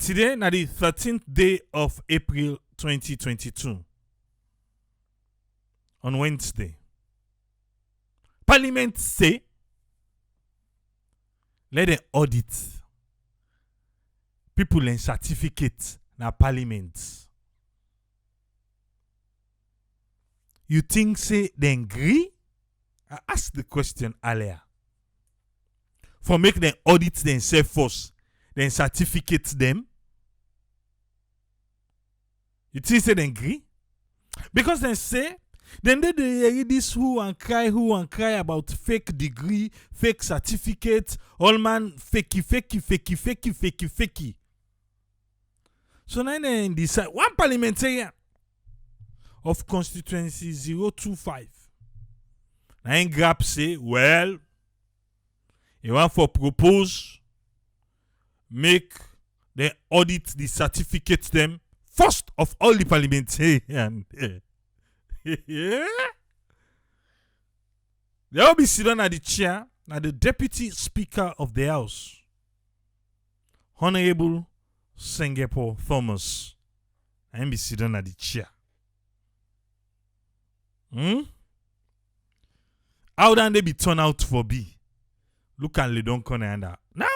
Today, na the 13th day of April 2022. On Wednesday, Parliament say, let them audit people in certificate na Parliament. You think say they agree? I asked the question earlier. For make them audit themselves first, then certificate them. You think say they agree? Because they say, then they read this who and cry about fake degree, fake certificate, all man fakey. So now they decide one parliamentarian of constituency 025. Now in grab say, well, you want for propose make the audit the certificate them first of all the parliamentarian. Yeah. They will be sitting at the chair, at the deputy speaker of the house, Honorable Singapore Thomas, and be sitting at the chair. How then they be turned out for B? Look at Leone corner and that. Now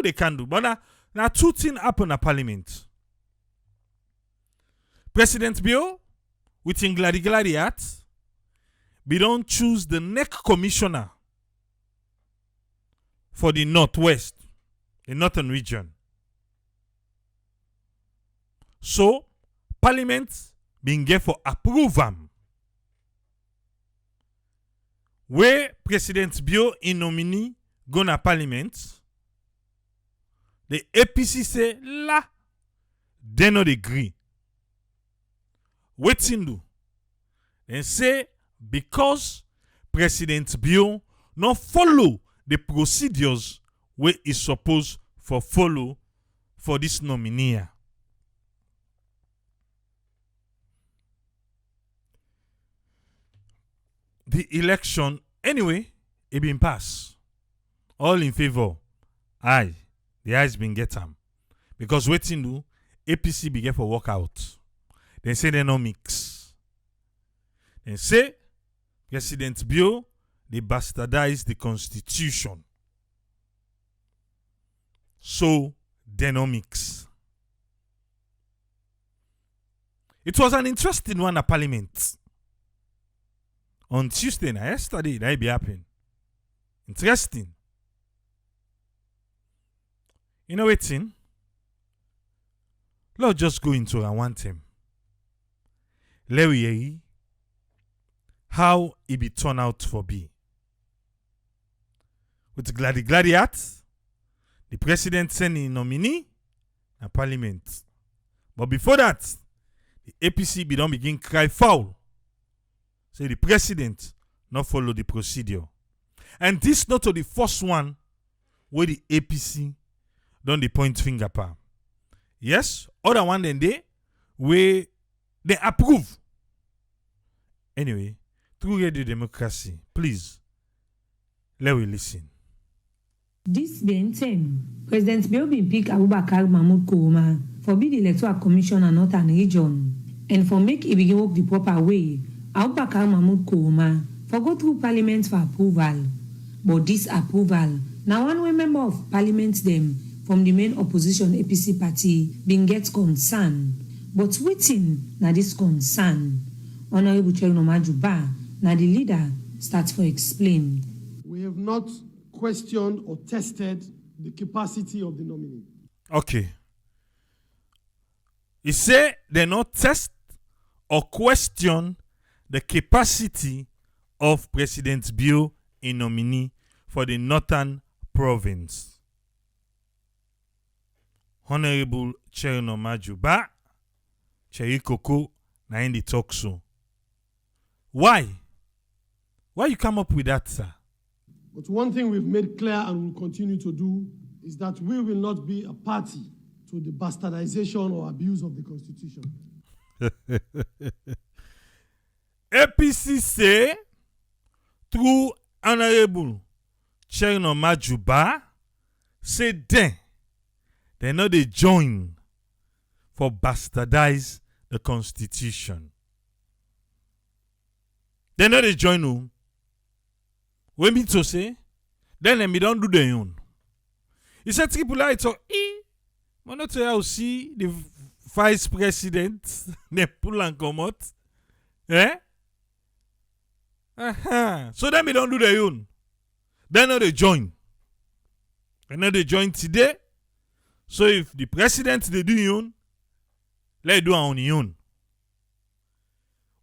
they can do, but now two things happen at Parliament. President Bio, with gladi hat, we don't choose the next commissioner for the Northwest, the Northern region. So, Parliament being get for approval. Where President Bio in nominee go na Parliament, the APC say la, they not agree. Wetin do? Then say because President Bio not follow the procedures where is supposed for follow for this nominee. The election, anyway, it been passed. All in favor. Aye. The ayes been get them. Because wetin do? APC be get for walkout. They say they no mix. They say President Bio, they bastardize the constitution. So they no mix. It was an interesting one at Parliament. On Tuesday, yesterday, that be happening. Interesting. You know what thing? Let's just go into our one thing. Let we hear how it be turned out for B. With gladi hat, the president sending nominee and Parliament. But before that, the APC be don't begin cry foul. Say the president not follow the procedure. And this not the first one where the APC don't the point finger pa. Yes, other one than they where they approve. Anyway, through Radio Democracy, please, let we listen. This being time, President Bio bin pick Abubakar Mahmoud Kouama for be the electoral commissioner Northern region. And for make it begin work the proper way, Abubakar Mahmoud Kouama for go through Parliament for approval. But this approval, now one way member of Parliament them from the main opposition APC party being get concern. But waiting na this concern. Honorable Chairman Majuba, na the leader starts for explain. We have not questioned or tested the capacity of the nominee. Okay. He say they not test or question the capacity of President Bio in nominee for the Northern Province. Honorable Chairman Majuba, Cherry Coco, na in the talk so. Why? Why you come up with that, sir? But one thing we've made clear and will continue to do is that we will not be a party to the bastardization or abuse of the Constitution. APC say through Honorable Chairman Majuba say they know they join for bastardize the constitution. They know they join who. We mean to say, then they don't do their own. He said, Tripoli talk, but not to see the vice president, they pull and come out. Eh? So then we don't do their own. They know they join. They know they join today. So if the president they do your own, let do on your own.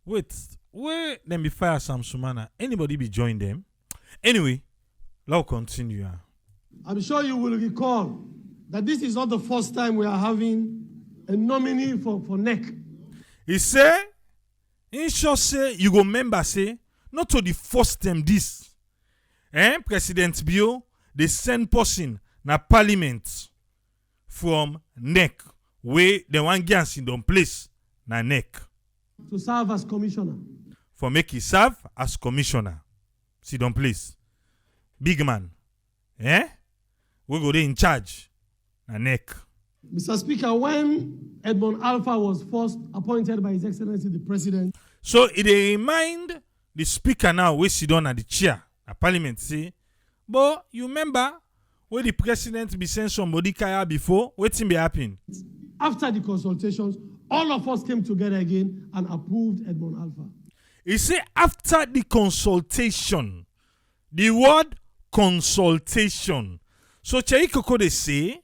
Wait, where let me fire Sam Sumana? Anybody be join them? Anyway, let's continue. I'm sure you will recall that this is not the first time we are having a nominee for NEC. He say, in short say, you go remember say, not to the first time this. President Bio, they send person na parliament from NEC, where the one gets in the place na NEC. To serve as commissioner. For make he serve as commissioner. Sit down place. Big man. We go there in charge. Na NEC. Mr. Speaker, when Edmond Alpha was first appointed by His Excellency the President. So it remind the speaker now we sit down at the chair at parliament say, but you remember when the president be sent somebody kaya before, waiting be happen. After the consultations, all of us came together again and approved Edmond Alpha. He say after the consultation, the word consultation. So Cheikoko they say,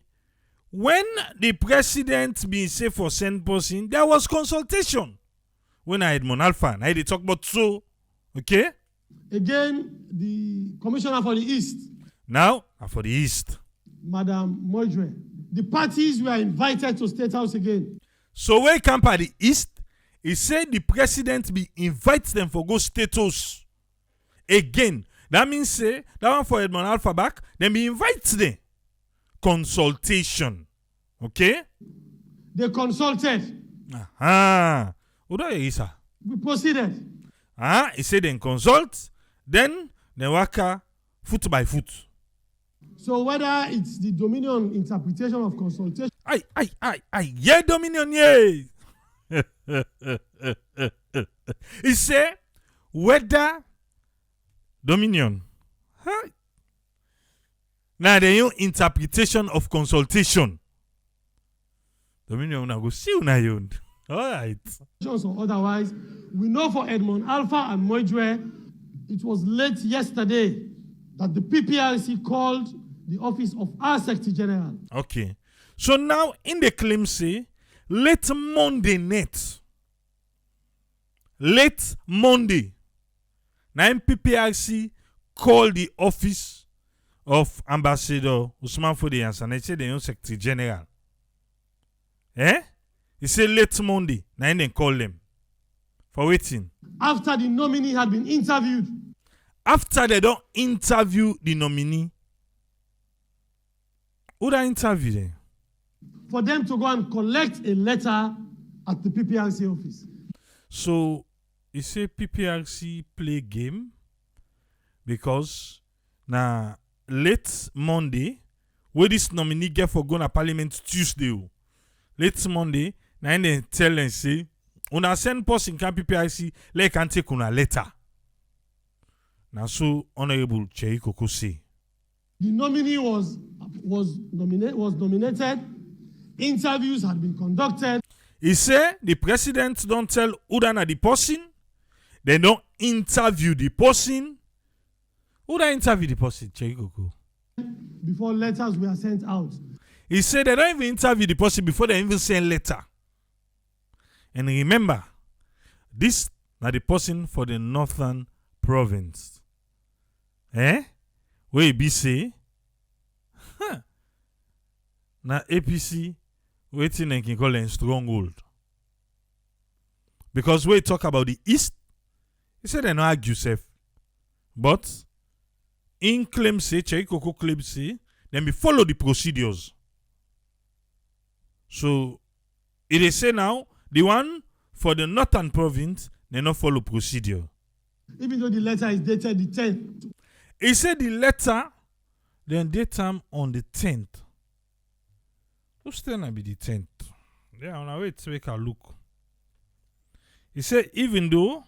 when the president be say for send person, there was consultation. When I Edmond Alpha, now they talk about so, okay? Again, the commissioner for the East. Now, for the East. Madam Mojdre. The parties were invited to State House again. So when come at the East, he said the president be invites them for go State House. Again, that means say, that one for Edmond Alpha back, then be invites them. Consultation. Okay? They consulted. We proceeded. He said then consult, then waka foot by foot. So whether it's the Dominion interpretation of consultation. Yeah, Dominion, yeah. He said whether Dominion. Now the new interpretation of consultation. Dominion now go see una yon. All right. So otherwise, we know for Edmond Alpha and Mojdre, it was late yesterday that the PPRC called the office of our Secretary General. Okay. So now in the claim say, late Monday night. Late Monday. Now PPRC called the office of Ambassador Usman Fodeyansa and they say the Secretary General. He said late Monday. Now they call them. For waiting. After the nominee had been interviewed. After they don't interview the nominee. Who they interview them? For them to go and collect a letter at the PPRC office. So, you say PPRC play game because na late Monday, where this nominee get for going to Parliament Tuesday. Late Monday, now they tell and say, una send person can PPRC, like can take una letter. Now so Honorable Cheikoko say. The nominee was nominated. Interviews had been conducted. He said the president don't tell who na the person. They don't interview the person. Who da interview the person, Cheikoko? Before letters were sent out. He said they don't even interview the person before they even send letter. And remember, this na the person for the Northern Province. Where he be say, na APC waiting and can call a stronghold. Because we talk about the East, he said they no argue safe. But in claim say, Cheikoko claim say, then we follow the procedures. So it is say now, the one for the Northern Province, they not follow procedure. Even though the letter is dated the 10th. He said the letter, then date time on the 10th. Who's still not be the 10th? Yeah, on our way to make a look. He said, even though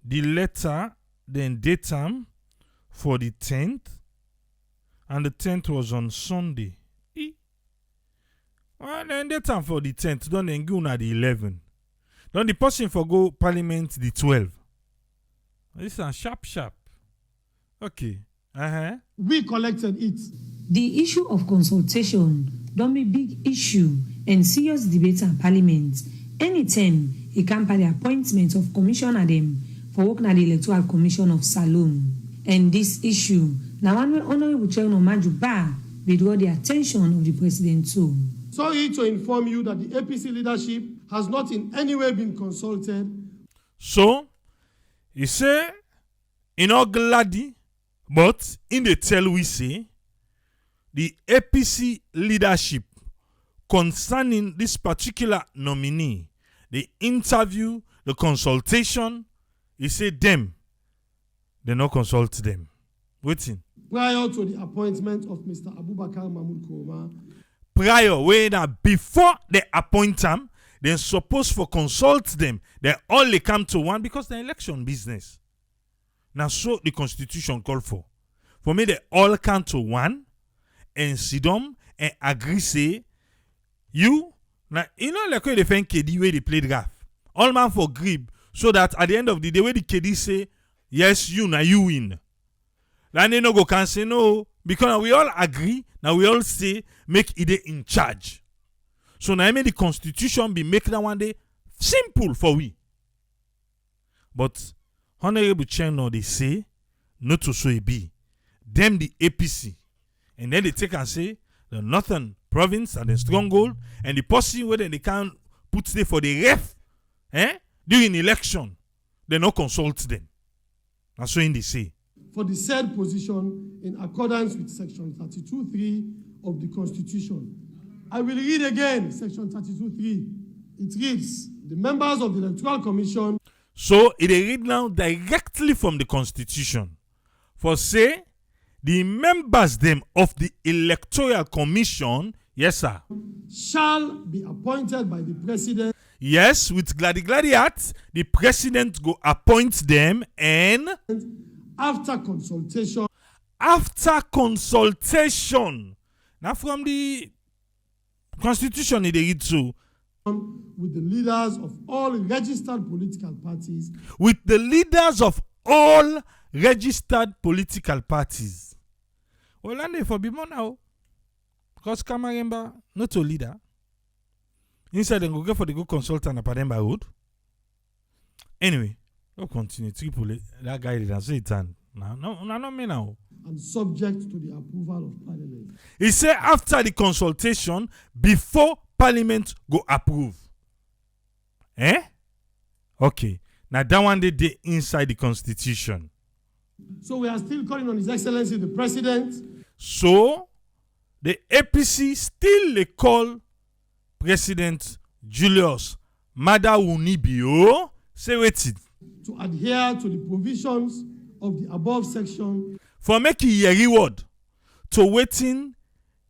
the letter then datum for the 10th, and the 10th was on Sunday. Well, then datum for the 10th, don't then go at the 11th. Don't the person for go parliament the 12th. This is sharp. Okay. We collected it. The issue of consultation don't be big issue and serious debate in parliament. Anytime he can by the appointment of commissioner them for work na the electoral commission of Salome. And this issue, now one way Honorable Chairman Maju Ba withdraw the attention of the president too. Sorry to inform you that the APC leadership has not in any way been consulted. So, he say, in all gladdy, but in the tell we say, the APC leadership concerning this particular nominee, the interview, the consultation, he said them, they not consult them. Waiting. Prior to the appointment of Mr. Abubakar Mahmoud Kurma. Prior, where that before they appoint them, they supposed for consult them. They only come to one because the election business. Now, so the constitution call for. For me, they all come to one and sit down and agree say, you, now, you know, like when they find KD where they play draft. All man for grip, so that at the end of the day, where the KD say, yes, you, now you win. Then they no go can say no, because we all agree, now we all say, make it in charge. So now I made the constitution be make that one day simple for we. But Honorable Chairman, they say, not to so it be. Them the APC. And then they take and say, the Northern Province and the stronghold, and the person where they can put there for the ref, during election, they not consult them. That's what they say. For the said position in accordance with section 32.3 of the Constitution. I will read again section 32.3. It reads, the members of the Electoral Commission. So it read now directly from the Constitution. For say, the members them of the Electoral Commission, yes sir, shall be appointed by the President. Yes, with glady heart, the President go appoint them and after consultation. After consultation. Now from the Constitution it read so. With the leaders of all registered political parties. With the leaders of all registered political parties. Well, and they for be more now. Because Kamaremba, not a leader. Inside then go for the good consultant at Pademba Road. Anyway, we'll continue. Triple that guy did say it and no me now. And subject to the approval of Parliament. He said after the consultation, before Parliament go approve. Okay. Now that one they inside the Constitution. So we are still calling on His Excellency the President. So the APC still they call President Julius Maada Wunibio say waiting to adhere to the provisions of the above section for making a reward to waiting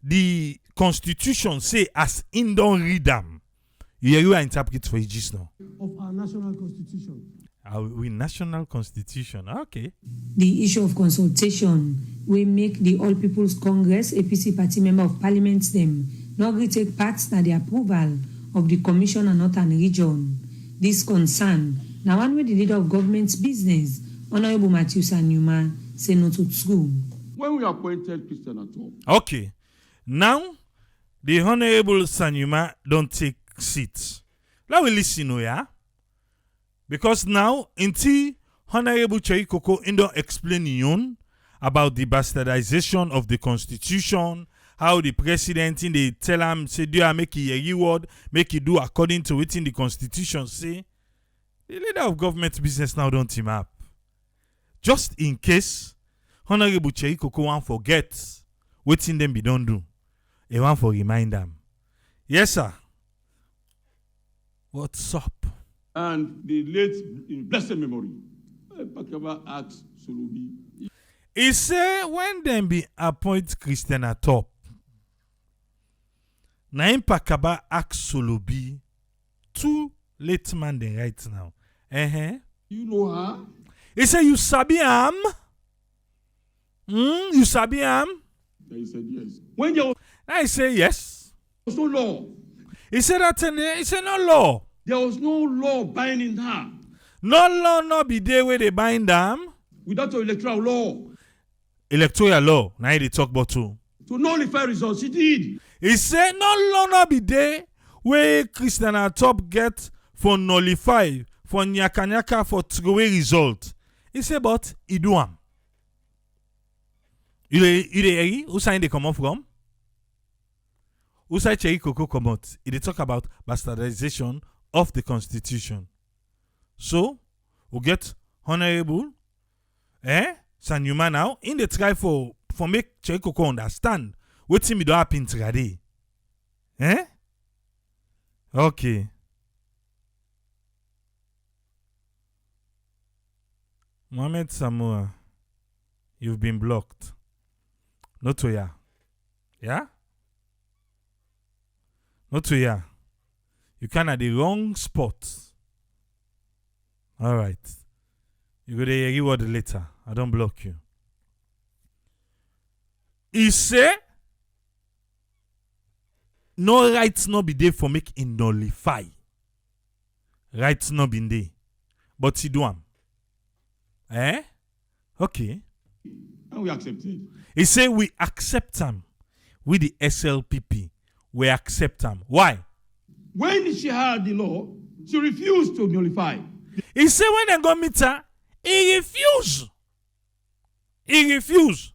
the Constitution say as in don't read them. You interpret for it just now. Of our national constitution. We national constitution. Okay. The issue of consultation will make the All People's Congress APC party member of parliament them not really take part in the approval of the Commission and Northern Region. This concern now one way the leader of government's business, Honorable Matthew Sanyuma, say no to school. When we appointed Christian at all. Okay. Now the Honorable Sanyuma don't take seats. Let we listen, yeah? Because now, until Honorable Chaikoko don't explain yon about the bastardization of the Constitution, how the president in the tell him say do I make it a reward, make it do according to what in the Constitution say, the leader of government business now don't team up. Just in case Honorable Chaikoko want forget what in them be don't do. They want for remind them. Yes, sir. What's up? And the late, in blessed memory, Pakaba asked Solubi. He say when them be appoint Christian at top, na him pakaba ask Solobi, two late man dey right now. You know her? He say, you sabi am? You sabi am? Then he said yes. When there I say yes. was no law, He said that he said no law. there was no law binding her No law no be there where they bind them. without an electoral law Electoral law. Now they talk about too. to nullify results. She did. He said no law no be there where Christian Atop get for nullify, for nyaka for throw away result. He said but he do am. You dey who sign they come on from? Who say Cherry Coco come out? They talk about bastardization of the constitution. So we get honorable Sanyuma now in the try for make Cherry Coco understand what thing do happen today. Okay. Mohamed Samoa, you've been blocked. Not to ya. Yeah? Not to ya. You can at the wrong spot. Alright. You go to hear word later. I don't block you. He say no rights no be there for make him nullify. Rights no be there. But he do am. Okay. And we accepted. He say we accept them with the SLPP. We accept them. Why? When she had the law, she refused to nullify. He say when they go meet her, he refuse. He refuse.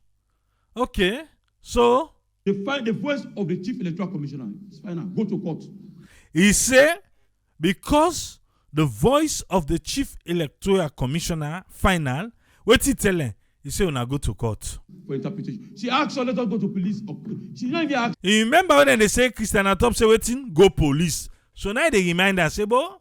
Okay. So The voice of the chief electoral commissioner is final. Go to court. he say because the voice of the chief electoral commissioner final, what he tell him? He say una go to court. For interpretation. She asked her, let us go to police. She didn't even ask. You remember when they say Christian Atop say wetin go police. So now they remind us say, but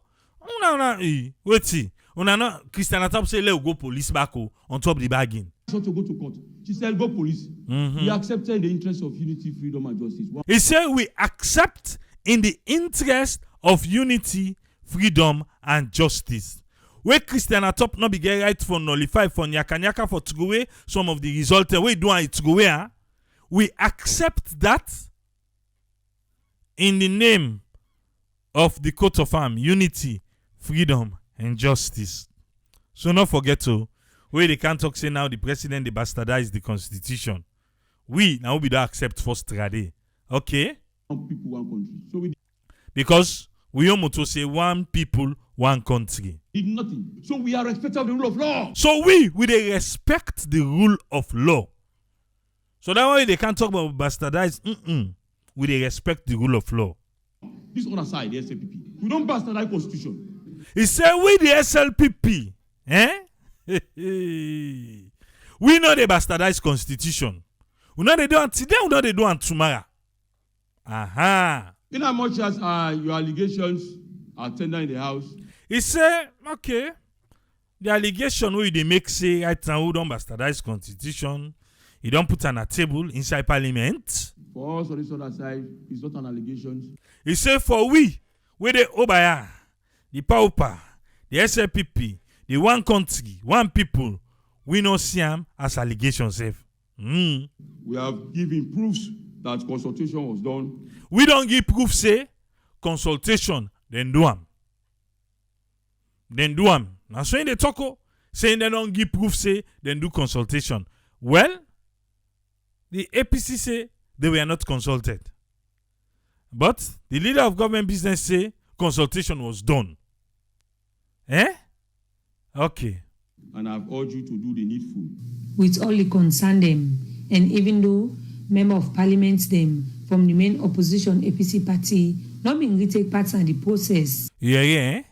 una wetin una no Christian Atop say let go police back on top the bargain. Her to go to court. She said, go police. We accepted in the interest of unity, freedom, and justice. He said we accept in the interest of unity, freedom, and justice. Where Christian Atop not be get right for nullify for nyaka for to go away some of the result we do it to go away. We accept that in the name of the coat of arms, unity, freedom, and justice. So not forget to where they can't talk say now the president they bastardize the constitution. We now we don't accept first trade. Okay? One people, one country. So we Because we almost to say one people, one country. did nothing. So we are respectful of the rule of law. So we they respect the rule of law. So that way they can't talk about bastardize. We they respect the rule of law. This other side, the SLPP. We don't bastardize constitution. He said we the SLPP. We know the bastardized constitution. We know they do it today, we know they do it tomorrow. Aha. In as much as your allegations are tender in the house, He say, okay, the allegation where they make say right now who don't bastardize constitution, he don't put on a table inside parliament. for us on this other side, it's not an allegation. He say for we, where the Obaya, the Paupa, the SLPP, the one country, one people, we no see them as allegations. We have given proofs that consultation was done. We don't give proof say consultation, then do am. Then do am. Now so in the talk saying they don't give proof say then do consultation. Well, the APC say they were not consulted. But the leader of government business say consultation was done. Okay. And I've urged you to do the needful. with all the concern them, and even though member of parliament them from the main opposition APC party not being really take part in the process. Yeah.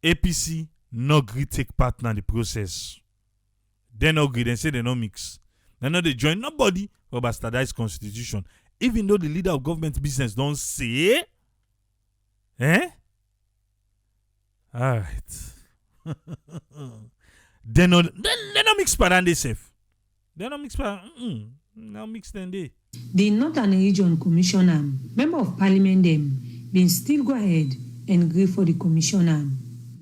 APC no agree take part in the process. They no agree. They say they no mix. They no they join nobody for bastardized constitution. Even though the leader of government business don't say, all right. They no mix part and they safe. They no mix part. No mix then they. The Northern Region Commissioner, Member of Parliament them, bin still go ahead and agree for the commissioner.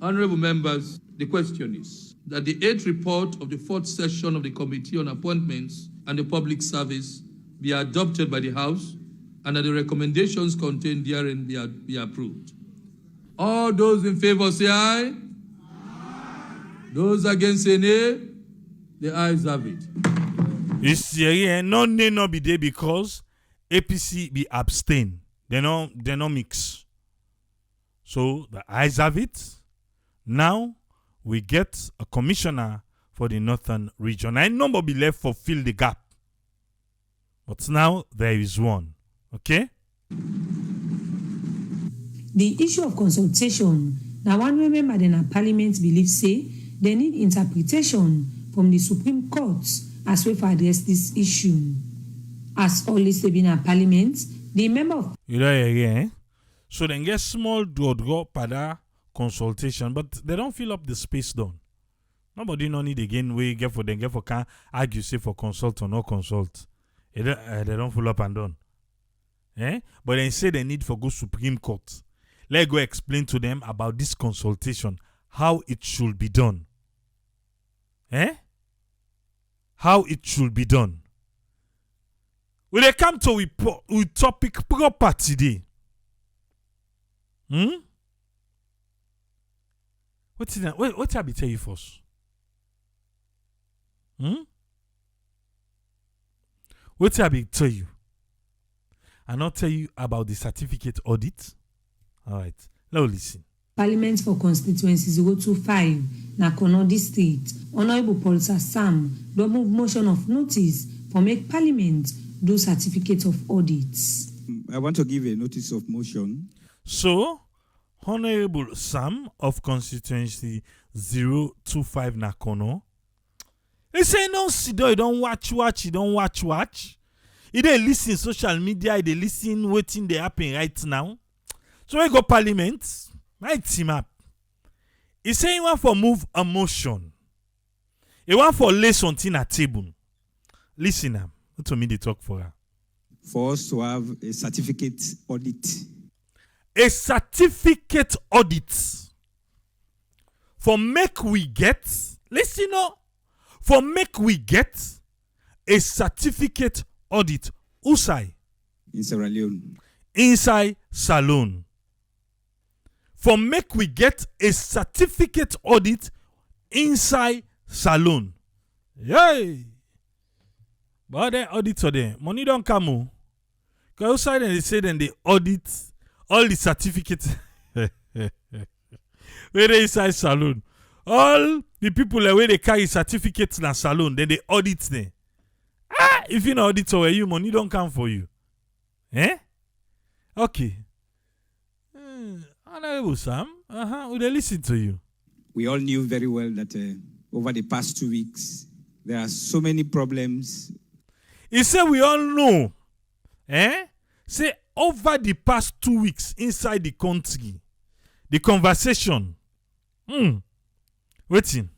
Honorable members, the question is that the 8th report of the 4th session of the Committee on Appointments and the Public Service be adopted by the House and that the recommendations contained therein be approved. All those in favor say aye. Those against say nay. The ayes have it. It's no be there because APC be abstain. They no mix. So the ayes have it. Now we get a commissioner for the Northern Region. I number be left for fill the gap. But now there is one. Okay? The issue of consultation, now one member in a parliament believe say they need interpretation from the Supreme Court as well for address this issue. As always been a parliament, the member of you know again. So then get small draw pada consultation, but they don't fill up the space done. Nobody no need again we get for can argue say for consult or no consult. They don't fill up and done. But they say they need for go Supreme Court. Let's go explain to them about this consultation, how it should be done. How it should be done. When they come to with topic proper today. What I be tell you first? What I be tell you? I not tell you about the certificate audit. All right, now listen. Parliament for Constituency 025, Nakono District, Honorable Paul Sam, don't move motion of notice for make Parliament do certificate of audits. I want to give a notice of motion. So, Honorable Sam of Constituency 025 Nakono, he say no sit down, you don't watch, you don't watch. You dey listen social media, you dey listen waiting they happen right now. So we go Parliament, right team up. He say he want for move a motion. He want for lay something at table. Listen am. To me they talk for her. For us to have a certificate audit. A certificate audit. For make we get, listen up. For make we get a certificate audit. Usai. In Sierra Leone. Inside Salone. For make we get a certificate audit inside Salone. Yay! But then auditor there, money don't come. Because outside they say then they audit all the certificates. Where they inside Salone. All the people where they carry certificates in a salon, then they audit them. If you know auditor where you money don't come for you. Okay. Honorable Sam, would I listen to you? We all knew very well that over the past 2 weeks, there are so many problems. He said we all know. Say over the past 2 weeks inside the country, the conversation. Waiting.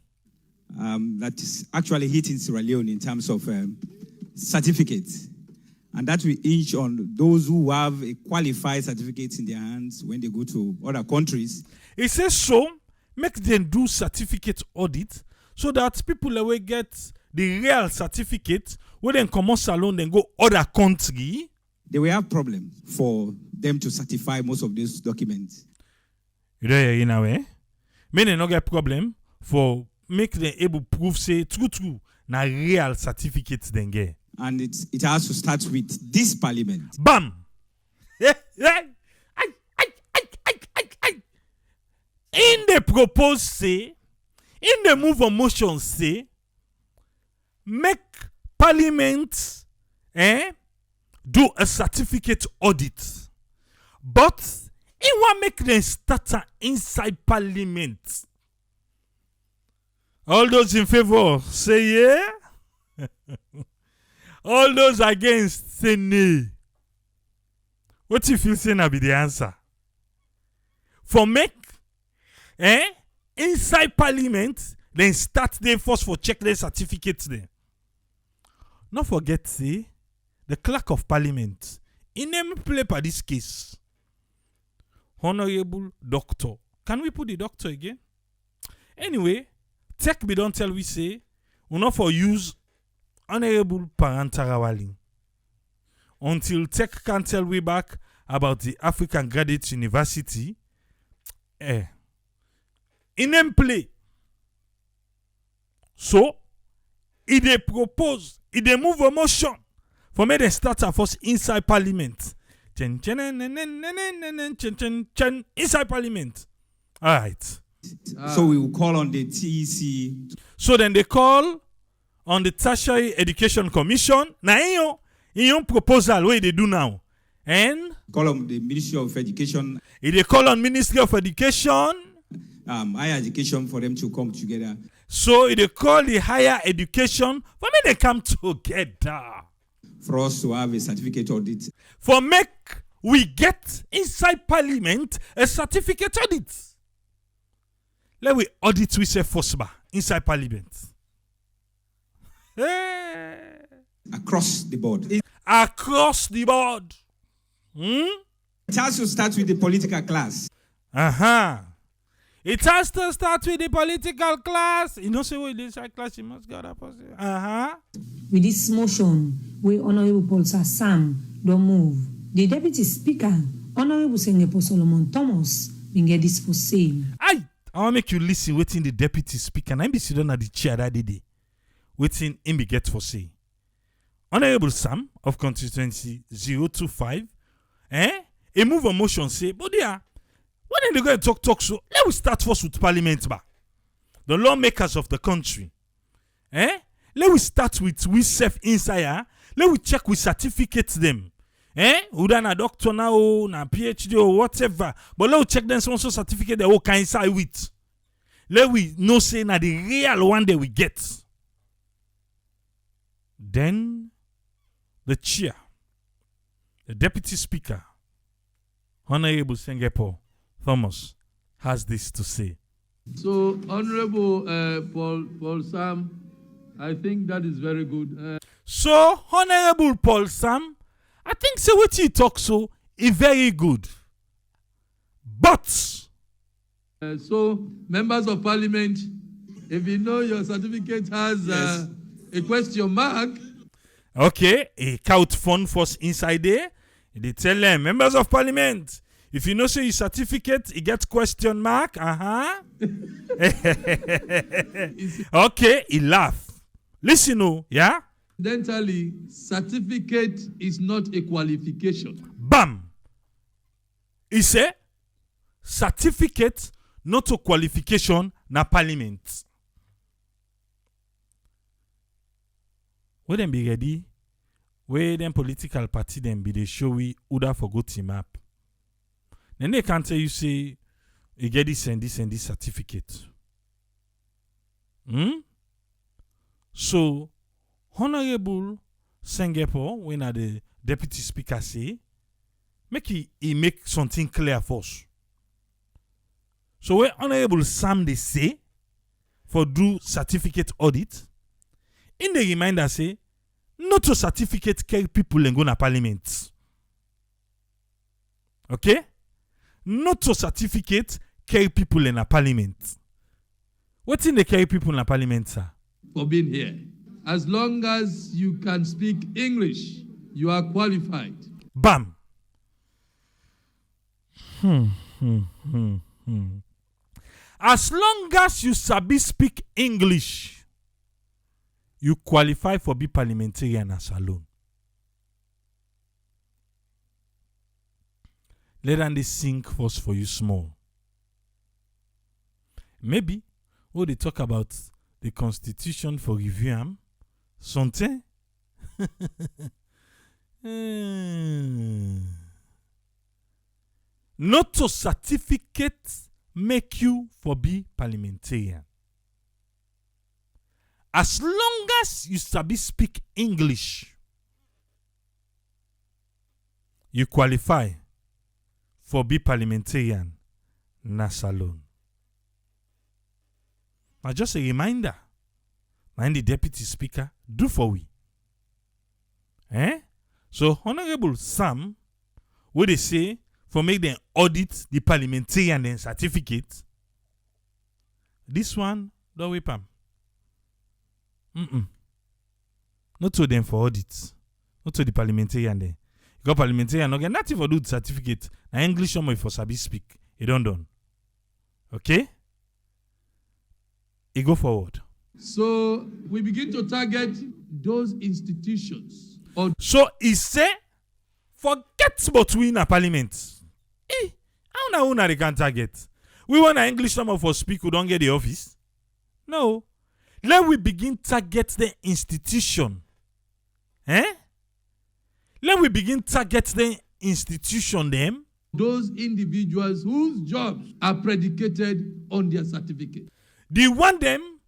That is actually hitting Sierra Leone in terms of certificates. And that will hinge on those who have a qualified certificate in their hands when they go to other countries. He says so, make them do certificate audit so that people will get the real certificate when they come on salon then go other country. They will have problem for them to certify most of these documents. You know in a way? May they not get problem for make them able to prove say true na real certificates then get. And it has to start with this parliament. Bam! In the propose say, in the move of motion say, make parliament do a certificate audit. But it want make them start inside parliament. All those in favor say yeah. All those against say nay. What you feel say na be the answer? For make inside parliament, then start there first for check their certificates there. Not forget say the clerk of parliament, in name play for this case. Honorable Doctor. Can we put the doctor again? Anyway, tech be don't tell we say, we not for use Honorable Parantarawali. Until tech can tell we back about the African Graduate University, in name play. So, they propose, they move a motion for me to start a first inside parliament. Inside parliament. All right. So we will call on the TEC. So then they call on the Tertiary Education Commission. Now, in your proposal, what they do now? And Call on the Ministry of Education. they call on Ministry of Education. Higher education for them to come together. So they call the higher education for me they come together. For us to have a certificate audit. For make we get inside parliament a certificate audit. Let we audit we say first inside parliament. Across the board. Across the board. It has to start with the political class. It has to start with the political class. You know, say with this class, you must get up. With this motion, we Honorable Paul Sam don't move. The Deputy Speaker, Honorable Sengepo Solomon Thomas, will get this for say. I want make you listen waiting the Deputy Speaker. And I be sitting at the chair that day. Waiting him be get for say. Honorable Sam of constituency 025, a move a motion say, but yeah, when they go to talk so, let we start first with parliament ba. The lawmakers of the country. Let we start with we self inside. Let we check with certificates them. Whether na doctor now, na PhD or whatever. But let we check them some certificate they all can inside with. Let we know say na the real one that we get. Then the chair, the deputy speaker, Honorable Sengepo Thomas, has this to say. So, Honorable Paul Sam, I think that is very good. So, Honorable Paul Sam, I think say what you talk so is very good. But so, members of parliament, if you know your certificate has a question mark. Okay, a count fund first inside there. They tell them, members of parliament, if you know say your certificate, it gets question mark. Okay, he laugh. Listen, oh, yeah? Incidentally, certificate is not a qualification. Bam! He say, certificate not a qualification na parliament. When them be ready, where them political party them be they show we Uda for go team up. Then they can tell you say you get this and this and this certificate. So Honorable Sengepo, when the deputy speaker say, make he make something clear for us. So when Honorable Sam they say for do certificate audit, in the reminder say, not to certificate carry people and go na parliament. Okay? Not to certificate carry people in a parliament. What's in the carry people in a parliament, sir? For being here. As long as you can speak English, you are qualified. Bam. As long as you sabi speak English, you qualify for be parliamentarian as alone. Let them they sink first for you small. Maybe when they talk about the constitution for review, something. Not to certificate make you for be parliamentarian. As long as you sabi speak English, you qualify for be parliamentarian na salon. Now just a reminder, mind the deputy speaker do for we. So, Honorable Sam, what they say, for make them audit the parliamentarian and certificate, this one, don't whip them. Not to them for audit. Not to the parliamentarian there. Because parliamentarian, okay, not for do the certificate. Now English somewhere for Sabi speak. It don't done. Okay? It go forward. So we begin to target those institutions. So he say, forget about we in a parliament. How na they can target? We want an English number for speak who don't get the office? No. Let we begin target the institution. Let we begin target the institution them. Those individuals whose jobs are predicated on their certificate. The one them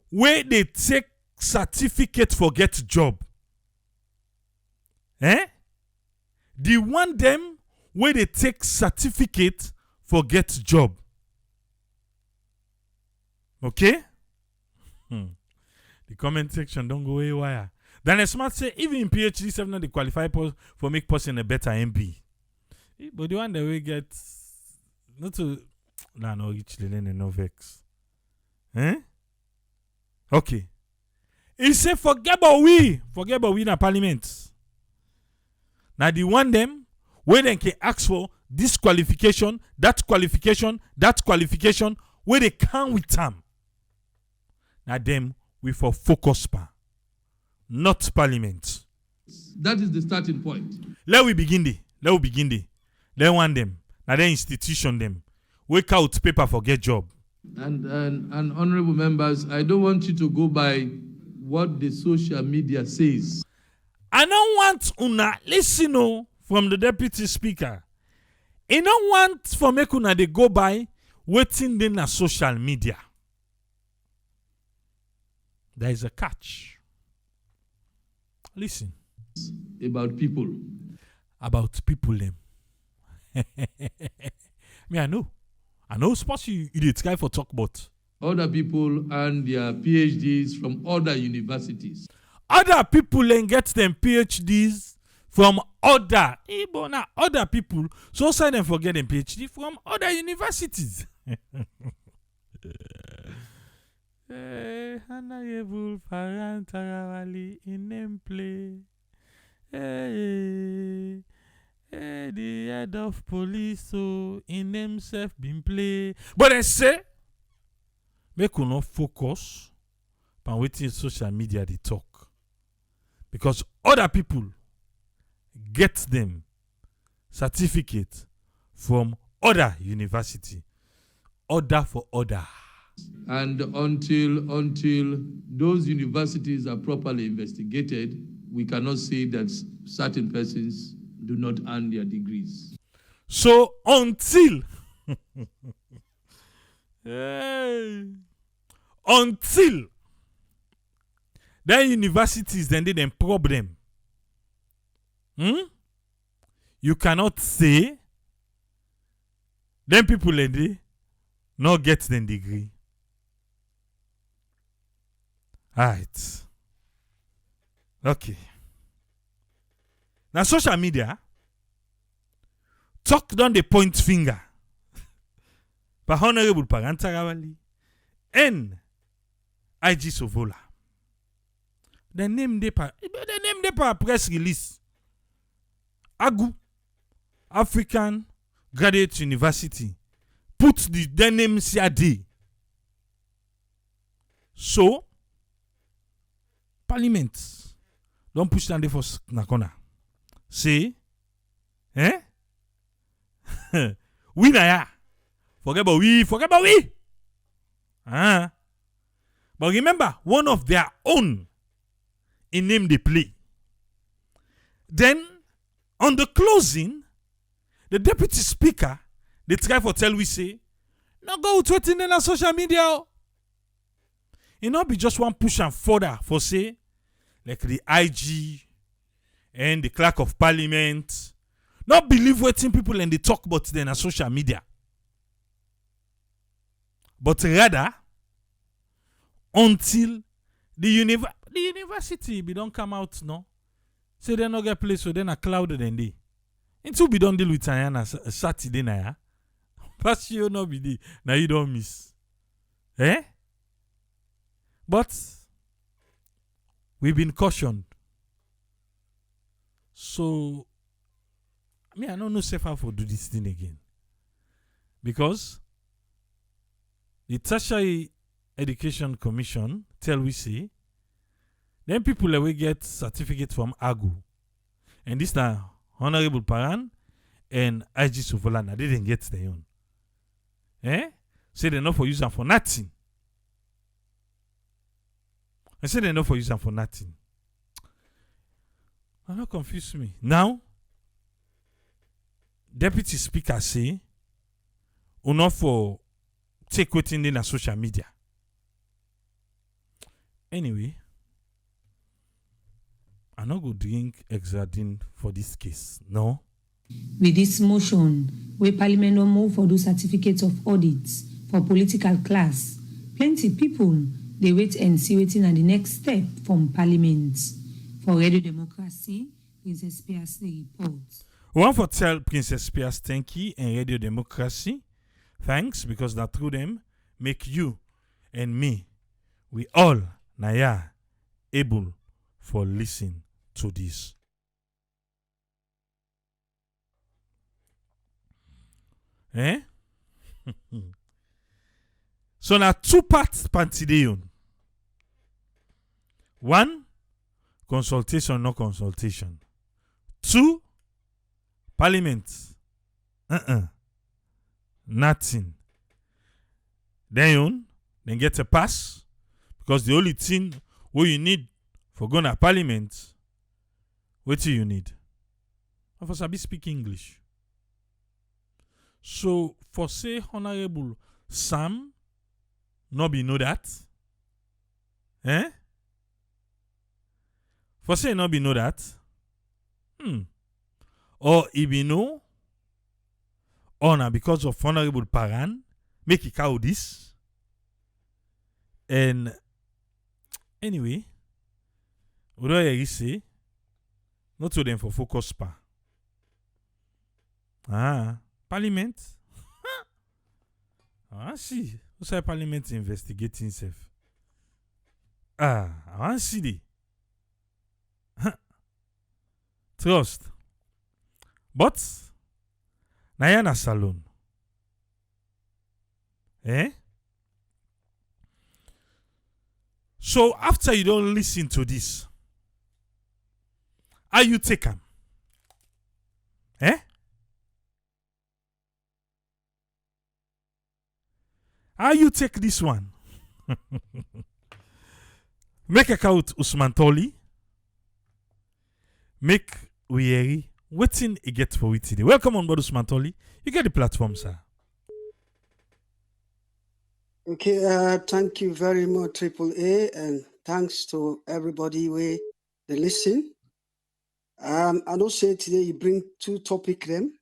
where they take certificate for get job. The one them where they take certificate for get job. Okay? The comment section don't go haywire. Then a smart say even in PhD 7 not they qualify for make person a better MP. But the one that we get not to no reach no vex. Okay. He say forget about we in a parliament. Now the one them where they can ask for this qualification, that qualification, where they come with them. Now them we for focus pa, not parliament. That is the starting point. Let we begin there. Let one them. Now they institution them. Wake out paper for get job. And honorable members, I don't want you to go by what the social media says. I don't want una listen from the deputy speaker. I don't want for make una they go by waiting then na social media. There is a catch. Listen. About people. About people them. Me, I know sports you did try for talk about. Other people and their PhDs from other universities. Other people then get them PhDs from other people. So say them forget them PhD from other universities. Honorable Parantarawali in them play. The head of police so in himself been play. But I say make you not focus on waiting social media they talk. Because other people get them certificate from other university. Order for order. And until those universities are properly investigated, we cannot say that certain persons do not earn their degrees. So until their universities then they them problem, you cannot say them people and they not get them degree. Alright. Okay. Now social media talk down the point finger. By Honorable Parantarawali and IG Sovola. The name they pa press release. AGU, African Graduate University, put the name CAD. So Parliament don't push down the first na corner. Say, we na ya. Forget about we. But remember, one of their own in name they play. Then, on the closing, the deputy speaker, they try for tell we say, no go tweeting in our social media. It not be just one push and further for say, like the IG and the clerk of parliament, not believe what people and they talk about them on social media. But rather, until the university don't come out, no, Say they no get place, so then a cloud then day. Until we don't deal with Ayana Saturday na ya. Pass you no be the now you don't miss. Eh? But we've been cautioned. So I don't know safe how to do this thing again. Because the Tertiary Education Commission tell we say then people will get certificate from AGU. And this now Honorable Paran and IG Sovolana, they didn't get their own. Say they're not for using for nothing. I say they're not for using for nothing. I'm not confuse me. Now, Deputy Speaker say, not for take waiting in the social media. Anyway, I not go drink Exadin for this case. No. With this motion, where Parliament don't move for those certificates of audits for political class, plenty people they wait and see waiting at the next step from Parliament. For Radio Democracy, Princess Pierce the report. One for tell Princess Pierce thank you and Radio Democracy. Thanks because that through them make you and me, we all naya able for listen to this. So now 2 parts Pantideon. 1, consultation, no consultation. 2, Parliament. Nothing. Then get a pass. Because the only thing what you need for going to Parliament, what do you need? Of us, I be speak English. So, for say, Honorable Sam, nobody know that. For say, nobody know that. Or if you know, or now because of Honorable Paran, make it cow this. And anyway, what do I say? Not to them for focus pa. Parliament. See. What's that Parliament investigating itself? I want to see the trust. But Nayana Salon. So after you don't listen to this, how you take them? How you take this one? Make a count Usman Toli. Make Uyeri. Waiting it get for it today. Welcome on board Usman Toli. You get the platform, sir. Okay, thank you very much, Triple A, and thanks to everybody where they listen. I don't say today you bring 2 topics them,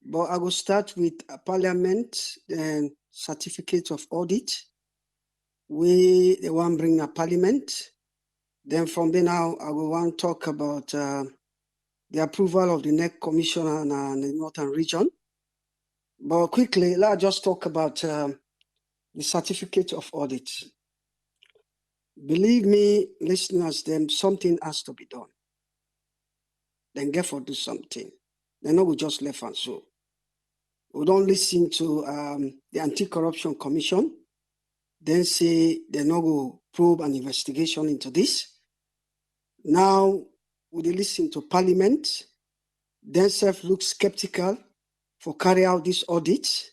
but I will start with Parliament and certificate of audit. We the one bring a Parliament. Then from there now, I will want to talk about the approval of the NEC Commissioner and the Northern Region. But quickly, let's just talk about the certificate of audit. Believe me, listeners, then something has to be done. Then get for do something. Then no, we just left and so. We don't listen to the Anti-Corruption Commission. Then say they no go probe an investigation into this. Now we listen to Parliament. Then self look skeptical for carry out this audit.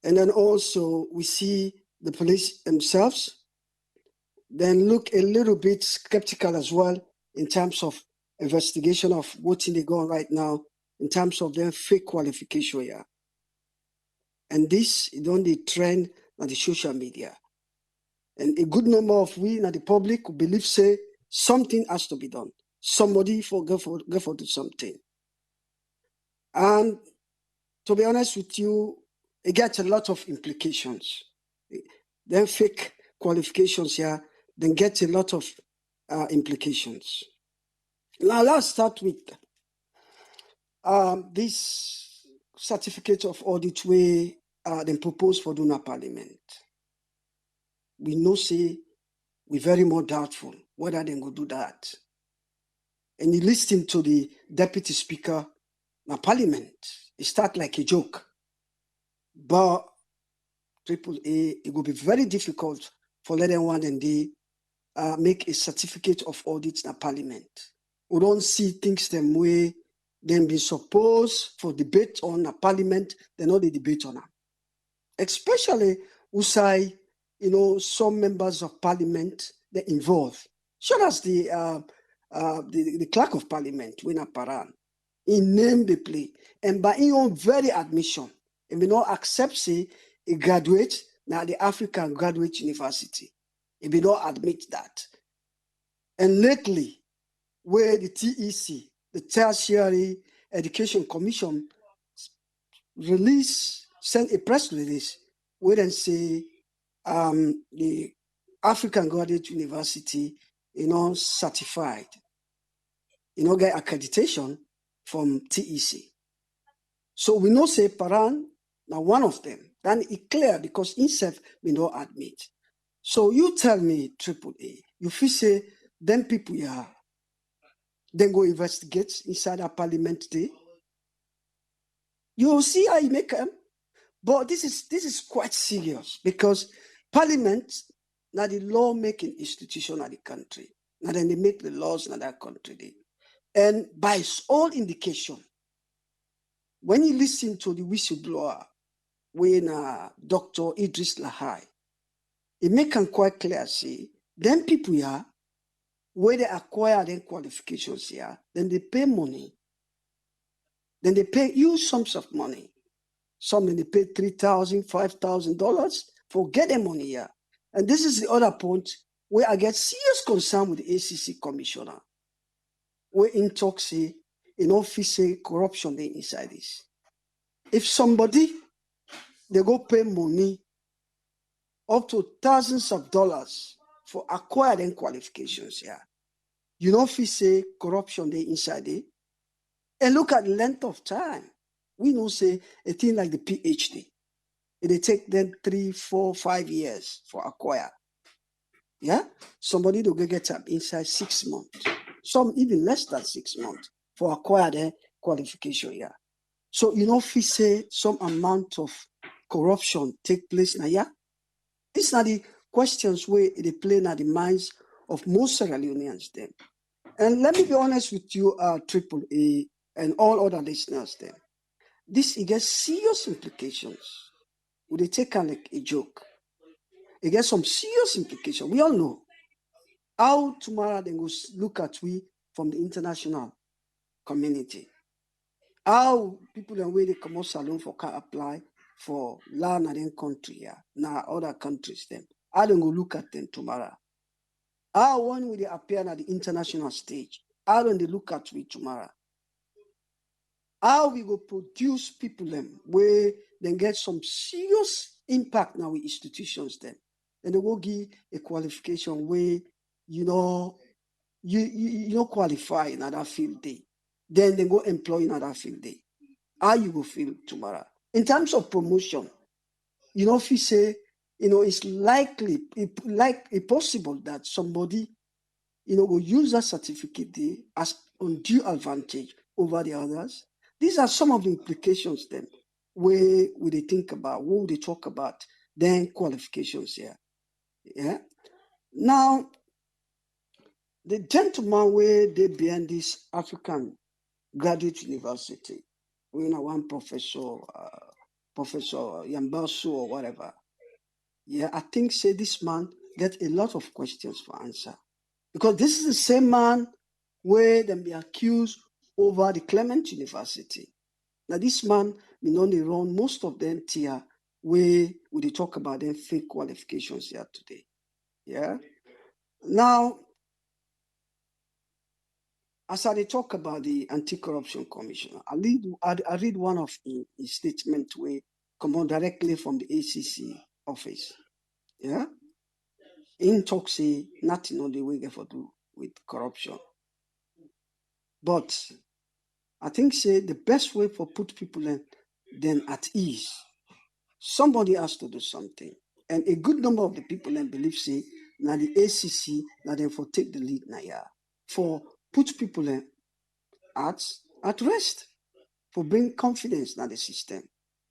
And then also we see the police themselves then look a little bit skeptical as well in terms of investigation of what's in the go on right now in terms of their fake qualification here. And this is only trend on the social media. And a good number of we in the public who believe say something has to be done. Somebody go for do something. And to be honest with you, it gets a lot of implications. Then fake qualifications here, then get a lot of implications. Now let's start with this certificate of audit where they propose for donor parliament. We know say we very more doubtful whether they go do that. And you listen to the deputy speaker na parliament, it start like a joke. But AAA, it will be very difficult for let them one and they make a certificate of audit na parliament. We don't see things them way then be supposed for debate on a parliament, they know the debate on them. Especially usai, some members of parliament they involved. Sure as the clerk of parliament, Wina Paran, he named the play, and by his own very admission, and we not accept say a graduate now the African Graduate University. He will not admit that. And lately, where the TEC, the Tertiary Education Commission, sent a press release where they say the African Graduate University, certified, get accreditation from TEC. So we know say Paran, now one of them, then it clear because himself we don't admit. So you tell me, AAA, you feel say them people here, then go investigate inside our parliament day. You will see how you make them. But this is quite serious because parliament now the law-making institution of the country. Now then they make the laws in that country. And by all indication, when you listen to the whistleblower, when Dr. Idris Lahai, it make them quite clear, see, them people here, where they acquire their qualifications here, then they pay money. Then they pay huge sums of money. Some they pay $3,000, $5,000 for getting money here. And this is the other point where I get serious concern with the ACC commissioner. Where in talk say, say corruption they inside this. If somebody, they go pay money up to thousands of dollars for acquiring qualifications here, say corruption they inside it. And look at the length of time. We know say a thing like the PhD. It take them 3, 4, 5 years for acquire. Yeah? Somebody to get up inside 6 months. Some even less than 6 months for acquire their qualification. Yeah. So say some amount of corruption take place now. Yeah. These are the questions where they play in the minds of most Sierra Leoneans then. And let me be honest with you, AAA and all other listeners then. This it gets serious implications. Would they take like a joke? It gets some serious implications. We all know how tomorrow they go look at we from the international community. How people and where they come out salon for can apply for land and then country here. Now other countries them. How they go look at them tomorrow? How when will they appear at the international stage? How don't they look at we tomorrow? How we go produce people them where they get some serious impact now with institutions then. And they will give a qualification where you qualify in that field day. Then they go employ in that field day. How you go feel tomorrow? In terms of promotion, if you say, it's likely, possible that somebody, will use that certificate day as undue advantage over the others. These are some of the implications then where they think about, what they talk about, then qualifications here. Yeah. Now, the gentleman where they behind this African Graduate University, one professor, Professor Yambasu or whatever. Yeah, I think say this man get a lot of questions for answer. Because this is the same man where they be accused over the Clement University. Now this man, we know they run most of them tier where we talk about them fake qualifications here today. Yeah. Now, as I talk about the Anti-Corruption Commissioner, I read one of his statement where come on directly from the ACC office. Yeah. In talk say nothing on the way for do with corruption. But I think say the best way for put people in, then at ease, somebody has to do something. And a good number of the people then believe say now the ACC now then for take the lead now yeah, for put people in at rest, for bring confidence in the system.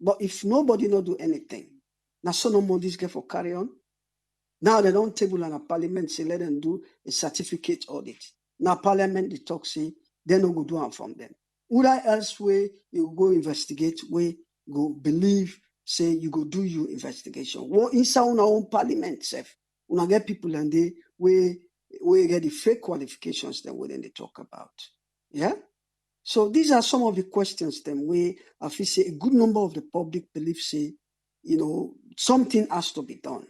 But if nobody not do anything, now so no more this get for carry on. Now they don't table on a parliament say let them do a certificate audit. Now parliament they talk say they no go do one from them. Would I else way you go investigate where go believe say you go do your investigation? What inside our own parliament self, when I get people and they we get the fake qualifications then when they talk about. Yeah. So these are some of the questions then where I feel say a good number of the public believe say, something has to be done.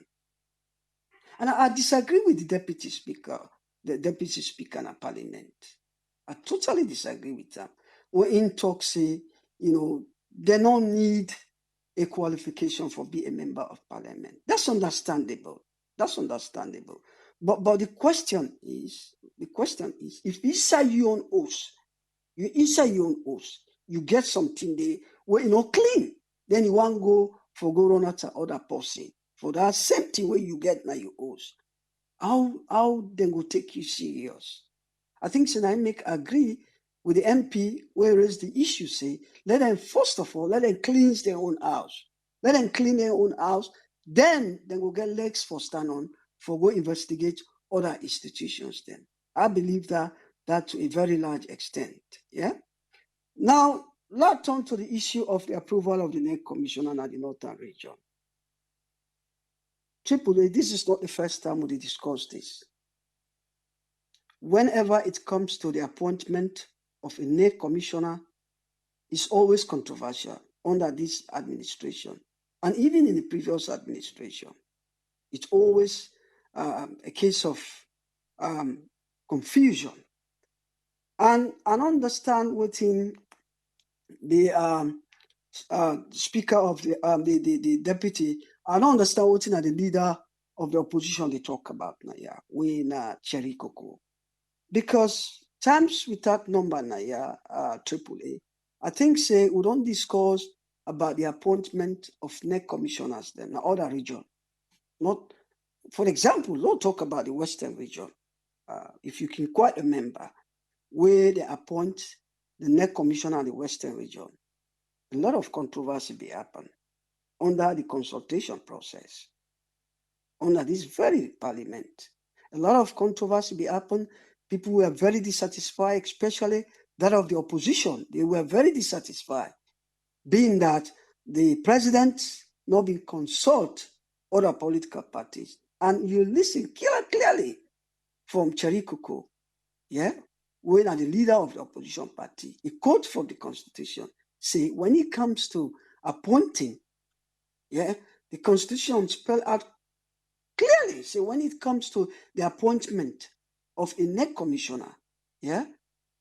And I disagree with the deputy speaker in a parliament. I totally disagree with them. When in talk say, they don't need a qualification for be a member of parliament. That's understandable. But the question is, if inside your own house, you get something there where clean, then you want go run out to other person for that same thing where you get now your house. How then go take you serious? I think I make agree with the MP where raise the issue, say, let them first of all, let them cleanse their own house. Let them clean their own house, then they will get legs for stand on for go investigate other institutions then. I believe that to a very large extent. Yeah. Now, let's turn to the issue of the approval of the NEC commissioner at the Northern region. AAA, this is not the first time we discuss this. Whenever it comes to the appointment of a NEC commissioner, it's always controversial under this administration. And even in the previous administration, it's always a case of confusion. And I understand within the speaker of the deputy, I don't understand what the leader of the opposition they talk about now, yeah, we na Cherry Coco. Because times without number now, yeah, AAA, I think say we don't discuss about the appointment of NEC commissioners then, the other region. Not, for example, don't talk about the Western region. If you can quite remember, where they appoint the NEC commissioner in the Western region, a lot of controversy be happen under the consultation process, under this very parliament. A lot of controversy be happen. People were very dissatisfied, especially that of the opposition. They were very dissatisfied, being that the president not been consult other political parties. And you listen clearly from Cherry Coco, yeah, when the leader of the opposition party, he quote from the constitution, say when it comes to appointing, yeah, the constitution spell out clearly, say when it comes to the appointment of a NEC commissioner, yeah,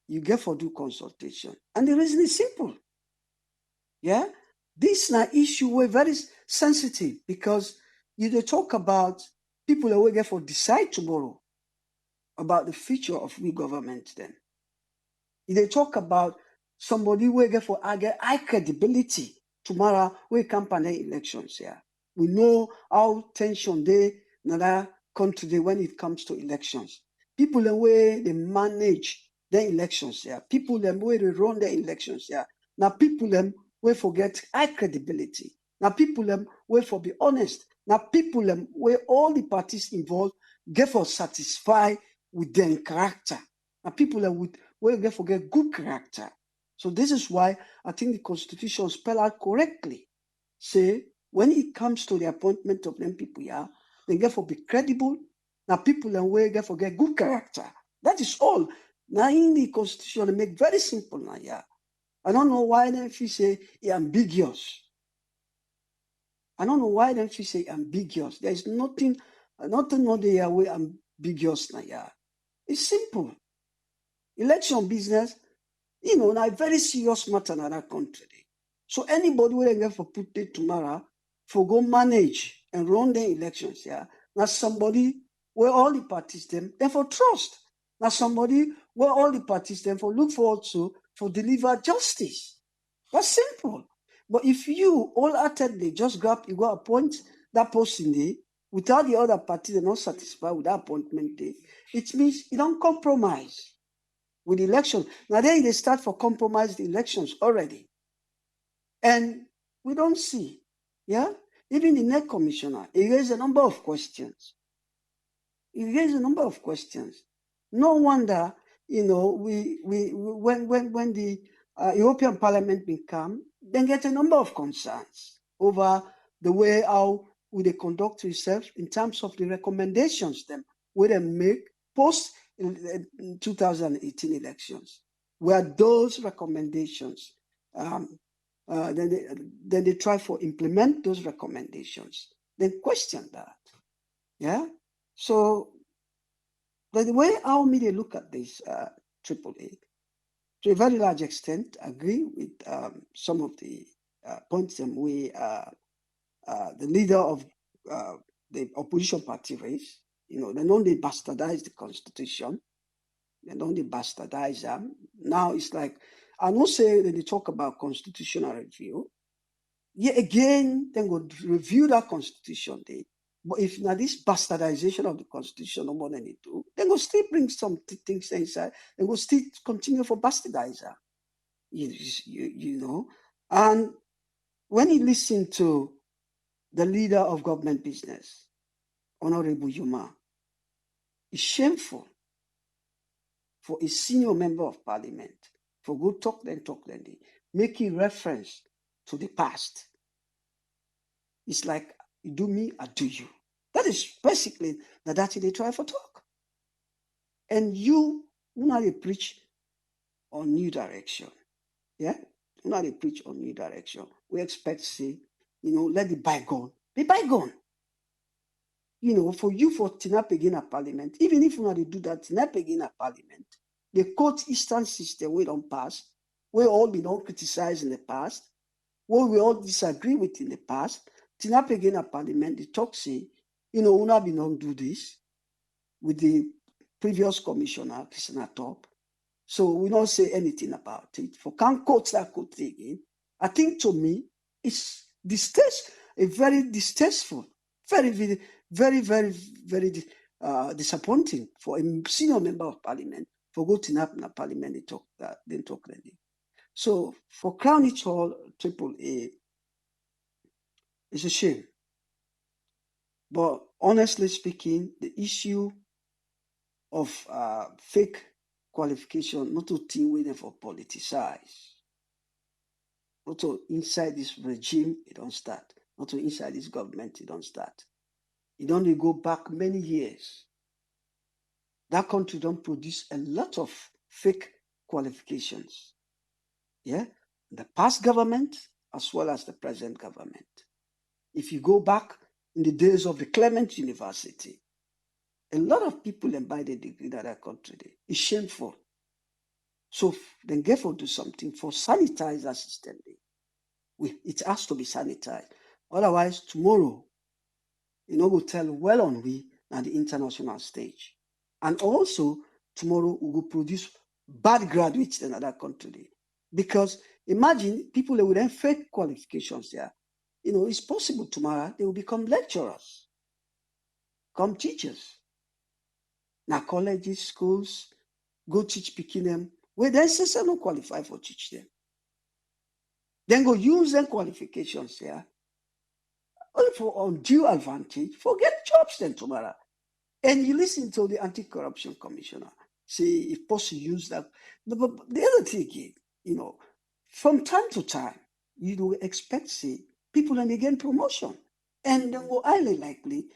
you get for due consultation. And the reason is simple. Yeah, this na issue were very sensitive because you talk about people that will get for decide tomorrow about the future of we government then. They talk about somebody will get for high credibility tomorrow we campaign elections here. Yeah. We know how tension they another country when it comes to elections. People the way they manage their elections here. Yeah. People the way they run their elections here. Yeah. Now people them will forget high credibility. Now people them will for be honest. Now people them where all the parties involved get for satisfy with their character. Now people them will get forget good character. So this is why I think the constitution spell out correctly. Say when it comes to the appointment of them people, yeah, they get for be credible. Now people them will get forget good character. That is all. Now in the constitution they make very simple now, yeah. I don't know why then if you say it's ambiguous. I don't know why then if you say ambiguous. There is nothing not the way ambiguous now, yeah. It's simple. Election business, now a very serious matter in that country. So anybody will get for put it tomorrow for go manage and run the elections, yeah. Now somebody where all the parties them for trust. Now somebody where all the parties then for look forward to for deliver justice. That's simple. But if you wholeheartedly just grab, you go appoint that person there without the other party, they're not satisfied with that appointment day, it means you don't compromise with the election. Now then they start for compromise the elections already. And we don't see, yeah? Even the NEC commissioner, he raised a number of questions. No wonder, when the European Parliament become, then get a number of concerns over the way how would they conduct themselves in terms of the recommendations them where they make post 2018 elections, where those recommendations then they try for implement those recommendations, then question that, yeah. So the way how media look at this AAA, to a very large extent, agree with some of the points that we the leader of the opposition party raised. They know they bastardize the constitution. They know they bastardize them. Now it's like, I don't say that they talk about constitutional review. Yeah, again, then go review that constitution day. But if now this bastardization of the constitution no more than they do, then go still bring some things inside and go still continue for bastardizer. You know. And when you listen to the leader of government business, Honorable Yuma, it's shameful for a senior member of parliament for go talk then, making reference to the past. It's like, you do me, I do you. That is basically that's they try for talk. And you not a preach on new direction. Yeah? You not a preach on new direction. We expect to say, let the bygone be bygone. For you for tinap again at parliament, even if you not do that, tinap again at parliament, the court Eastern system we don't pass, we all been all criticized in the past, what we all disagree with in the past, tinap again at parliament, the talk say, we not been on do this with the previous commissioner, Christina Top. So we don't say anything about it. For can't quote that quote again, I think to me, it's a very distasteful, very, very, very, very, very disappointing for a senior member of parliament for go to na parliament they talk that then talk then. So for Crown it all AAA, it's a shame. But honestly speaking, the issue of fake qualification, not to think waiting for politicize. Not to inside this regime, it don't start. Not to inside this government, it don't start. It only go back many years. That country don't produce a lot of fake qualifications. Yeah? The past government as well as the present government. If you go back in the days of the Clement University, a lot of people buy the degree in that country. It's shameful. So then therefore do something for sanitize that system. It has to be sanitized. Otherwise, tomorrow, we'll tell well on we at the international stage. And also, tomorrow we will produce bad graduates in another country. Because imagine people that would have fake qualifications there. It's possible tomorrow they will become lecturers, become teachers. Now colleges, schools, go teach picking them, where they say not qualify for teach them. Then go use them qualifications here. Only for undue advantage, forget jobs then tomorrow. And you listen to the anti-corruption commissioner say if possible use that. But the other thing, from time to time, you do expect say people and they gain promotion. And they will highly likely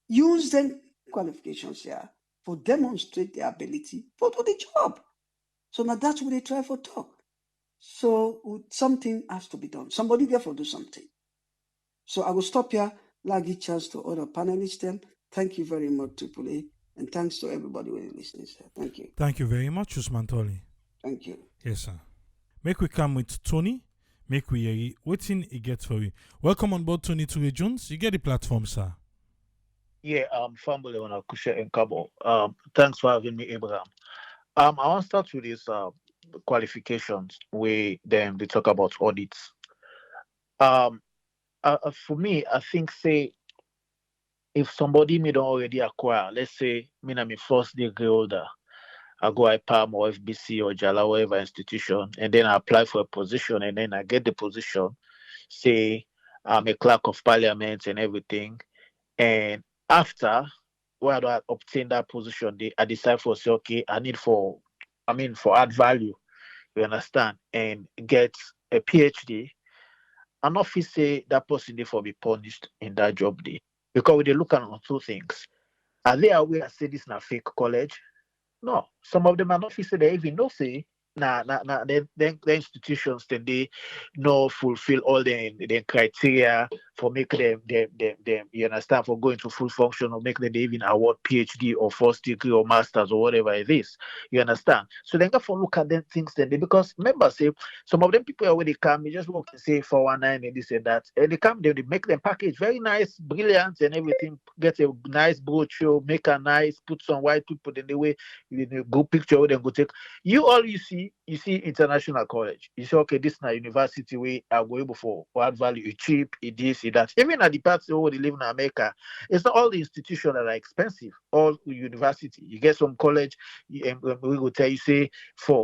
use them qualifications here for demonstrate their ability for do the job. So now that's what they try for talk. So something has to be done. Somebody therefore do something. So I will stop here, give chance to other panelists then. Thank you very much, AAA, and thanks to everybody who is listening, sir. Thank you. Thank you very much, Usman Toli. Thank you. Yes, sir. Make we come with Tony. Make we hear waiting he gets for you. Welcome on board, Tony Ture Jones. You get the platform, sir. Yeah, Family on Akusha and Kabo. Thanks for having me, Abraham. I want to start with this qualifications where then they talk about audits. Um, for me, I think say if somebody may don't already acquire, let's say me na my first degree holder, I go IPAM or FBC or JALA, whatever institution, and then I apply for a position, and then I get the position. Say I'm a clerk of parliament and everything, and after where do I obtain that position, I decide for say, okay, for add value, you understand, and get a PhD. I'm not fit say that person dey for be punished in that job day because we dey look at on two things. Are they aware say this na fake college? No, some of them are not fit say they even know say the institutions then they no fulfill all the criteria for make them you understand for going to full function or make them they even award PhD or first degree or masters or whatever it is. You understand? So then go for look at them things then because remember say some of them people when they come, they just walk and say 419 and this and that. And they come, they make them package very nice, brilliant and everything, get a nice brochure, make a nice, put some white people in the way, go picture with them, go take. You see international college. You say, okay, this is a university where I go able for what value, it cheap, it this, it that. Even at the parts where they live in America, it's not all the institutions that are expensive, all university. You get some college, we will tell you, say, for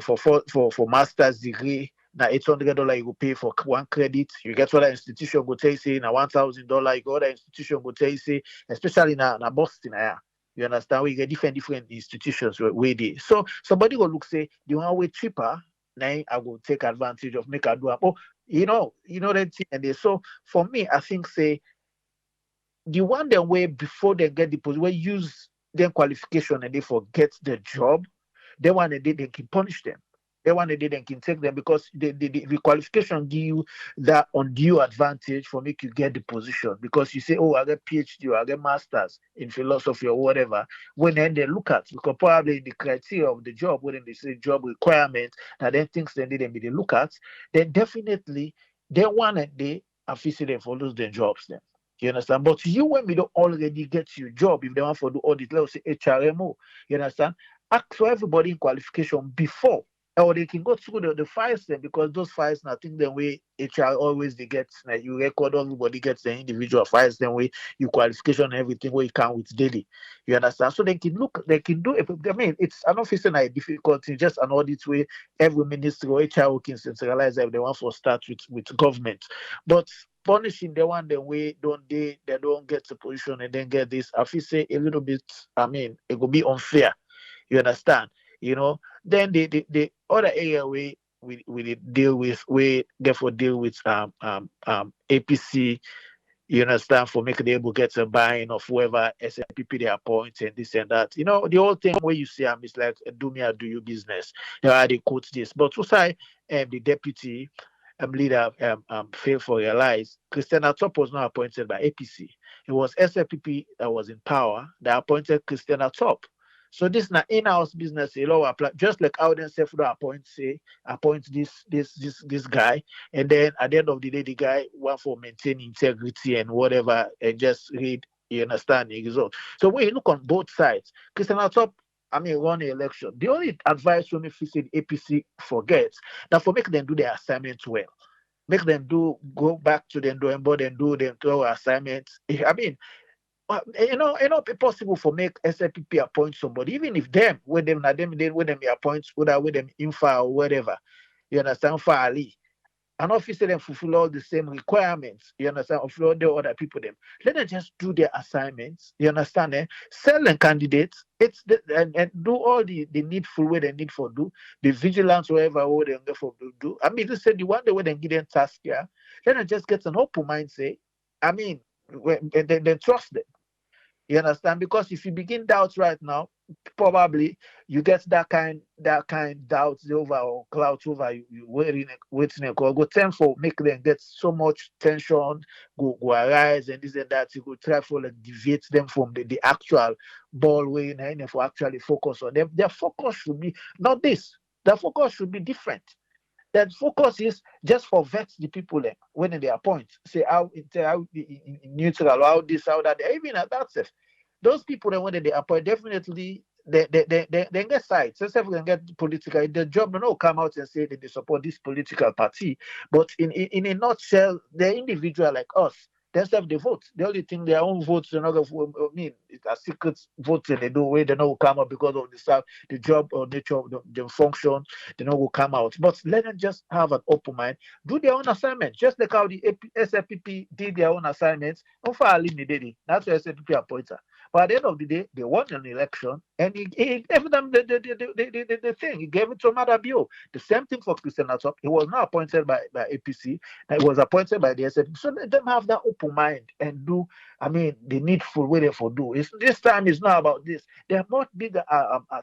master's degree, now $800 you go pay for one credit. You get what institution go tell you say now $1,000. You go other institution go tell you say, especially now Boston, yeah. You understand? We get different institutions where they. So somebody will look say the one way cheaper. Now I will take advantage of make a do. Oh, that thing. And they, so for me, I think say the one that way before they get the position, we use their qualification and they forget the job. They want they can punish them. They want they can take them because the qualification give you that undue advantage for make you get the position because you say, oh, I get PhD or I get masters in philosophy or whatever. When then they look at because probably the criteria of the job, when they say job requirement, and then things then they look at, then definitely they want and they are facing them for lose their jobs then. You understand? But you when we don't already get your job, if they want for do audit, let's say HRMO, you understand? Ask for everybody in qualification before, or they can go through the files then because those files, I think the way HR always they get, like you record everybody gets the individual files, then way you qualification and everything where you can with daily. You understand? So they can look, they can do it. I mean, it's an office and a difficulty, just an audit way every ministry or HR can centralize if they want to start with government. But punishing the one the way they don't get the position and then get this, I feel say a little bit, I mean, it will be unfair. You understand? Then the other area we deal with, we therefore deal with APC, you understand, for making them able to get a buying of whoever SLPP they appoint and this and that. The whole thing where you see is like do me or do you business. They quote this. But also the deputy leader failed for realize Christiana Top was not appointed by APC. It was SLPP that was in power that appointed Christiana Top. So this is not in-house business. Just like how then Sefdo appoint this guy, and then at the end of the day, the guy want for maintain integrity and whatever, and just read. You understand the result. So when you look on both sides, Christian Top, run the election. The only advice when if you say the APC forgets that for make them do their assignments well, make them go back to the drawing board and do them assignments. It's possible for make SLPP appoint somebody, even if them, when them appoint, whether with them infa or whatever. You understand? For Ali. An officer them fulfill all the same requirements. You understand? Of all the other people them. Let them just do their assignments. You understand? Sell them candidates. And do all the needful way they need for do. The vigilance whatever way they get for do. This said the one way they give them task here. Let them just get an open mind. Say, and then trust them. You understand? Because if you begin doubts right now, probably you get that kind doubts over or clouds over you waiting or go tend for make them get so much tension, go arise and this and that. You go try for like deviate them from the actual ball way and for actually focus on them. Their focus should be not this. Their focus should be different. That focus is just for vet the people when they appoint. Say how neutral, how this, how that. Even at that stuff, those people that when they appoint, definitely they get sides. So if we can get political, the job don't come out and say that they support this political party. But in a nutshell, they're individual like us. They still have the vote. The only thing their own votes, they're not going to mean it's a secret voting they do where they don't come out because of the job or nature of the function, they don't will come out. But let them just have an open mind, do their own assignment, just like how the SFPP did their own assignments. That's why SFPP appointed. But at the end of the day, they won an election and he gave them the thing. He gave it to Madabio. The same thing for Christian Atop. He was not appointed by APC, and he was appointed by the SFPP. So let them have that open mind and do, the needful way they for do. This time is not about this. There are much bigger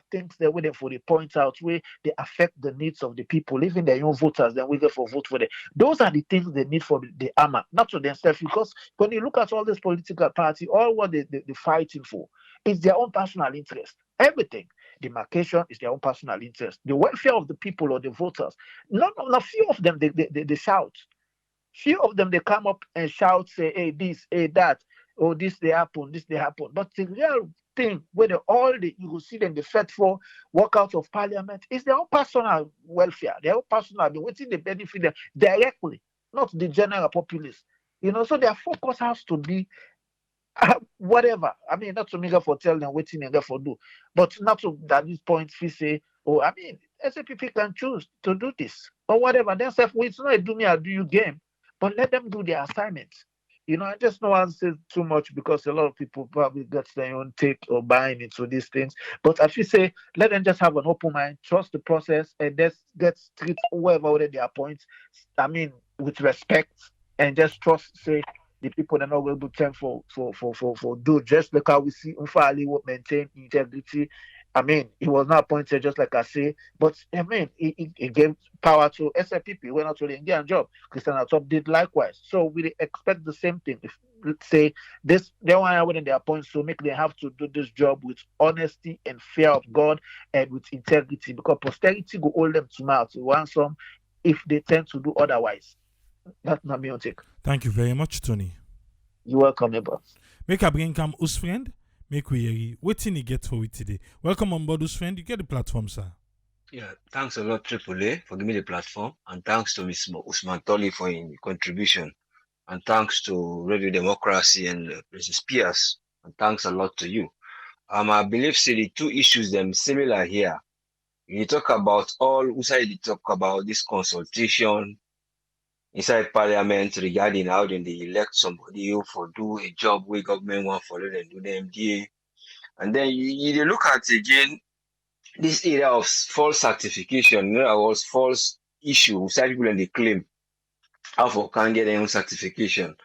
things they're waiting for. They point out where they affect the needs of the people, even their own voters, then we get for vote for them. Those are the things they need for the armor, not to themselves. Because when you look at all this political party, all what they're fighting for is their own personal interest. Everything. Demarcation is their own personal interest. The welfare of the people or the voters. Not few of them they shout. Few of them they come up and shout, say, hey, this, hey, that, oh, this they happen. But the real thing where you will see them they fight for walk out of parliament is their own personal welfare, their own personal, waiting they benefit them directly, not the general populace. So their focus has to be whatever. Not to make up for tell them waiting and for do, but not to at this point we say, SAPP can choose to do this or whatever. Then say, it's not a do me or do you game, but let them do their assignment. I just don't want to say too much because a lot of people probably get their own take or buying into these things. But I should say, let them just have an open mind, trust the process, and just treat whoever they appoint, with respect, and just trust, say, the people that are not going to turn for do just like how we see Umfali will maintain integrity. He was not appointed just like I say, but he gave power to SFPP. We're not really Indian job. Christian Atop did likewise. So we expect the same thing. If let's say this, they want when they appoint, so make them have to do this job with honesty and fear of God and with integrity, because posterity will hold them to mouth to ransom if they tend to do otherwise. That's not me on take. Thank you very much, Tony. You're welcome, neighbor. Make a bring come us friend. Make we hear waiting you get for it today. Welcome on board, us friend. You get the platform, sir. Yeah, thanks a lot, AAA, for giving me the platform, and thanks to Ms. Usman Toli for his contribution, and thanks to Radio Democracy and Mrs. Pierce, and thanks a lot to you. I believe the two issues them similar here. You talk about you talk about this consultation inside Parliament regarding how they elect somebody who for do a job where government want for them and do the MDA. And then you look at again this area of false certification, was false issue. Some people and they claim how for can't get their own certification.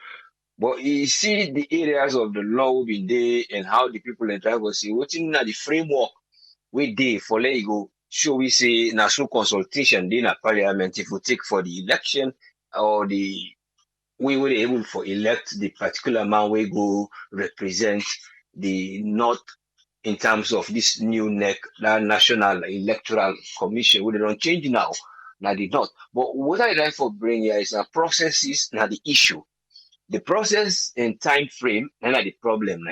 But you see the areas of the law in there and how the people in driver see what's in the framework we day for let you go. Show we say national consultation in a parliament if we take for the election or we were able to elect the particular man we go represent the North in terms of this new that National Electoral Commission. We don't change now, not the North. But what I like for bring here is a processes, not the issue. The process and time frame, not the problem.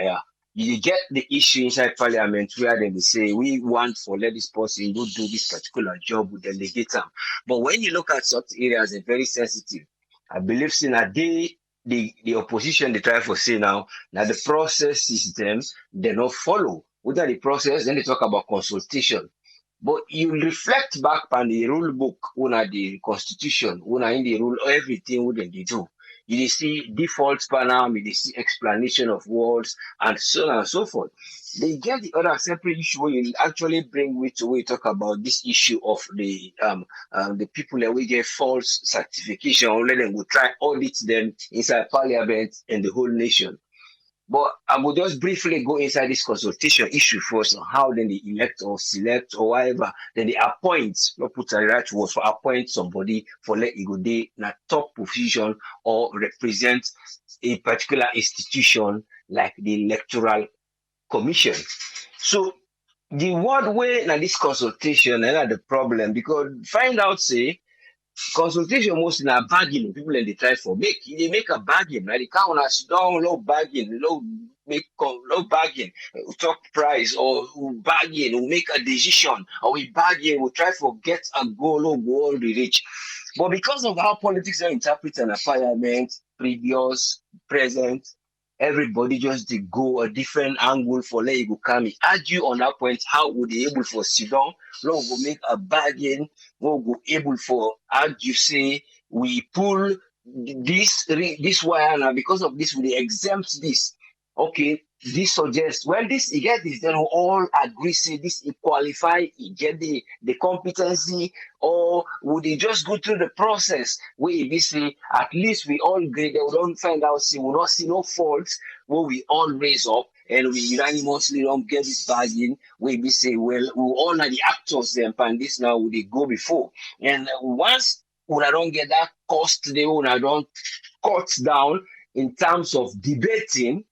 You get the issue inside Parliament where they say we want for let this person go do this particular job with delegate them. But when you look at such areas, they're very sensitive. I believe the opposition they try to say now the process system they not follow. Without the process, then they talk about consultation. But you reflect back on the rule book, the constitution, in the rule, everything what they do. You see default panel, you see explanation of words, and so on and so forth. They get the other separate issue where you actually bring with we talk about this issue of the people that we get false certification, let them go try audit them inside Parliament and the whole nation. But I will just briefly go inside this consultation issue first on how then they elect or select or whatever. Then they appoint, not put a right word for appoint somebody for let you go there in a top position or represent a particular institution like the Electoral Commission. So the word way now this consultation and the problem because find out say consultation mostly na bargain people and they try for they make a bargain, right? They can't sit down low bargain, low make no bargain, talk price, or we bargain, we make a decision, or we bargain, we try to get a goal or goal we reach. But because of how politics are interpreted in a parliament, previous, present, everybody just they go a different angle for let you go come argue on that point. How would they able for sit down? Long go make a bargain, we'll go able for argue say we pull this wire now because of this we exempt this. Okay, this suggests well this you get this, then we all agree say this it qualify, you get the competency, or would they just go through the process where we say at least we all agree that we don't find out, see we not see no faults where we all raise up and we unanimously don't get this bargain where we say well we all are the actors then and this now would they go before. And once we don't get that cost they will don't cut down in terms of debating.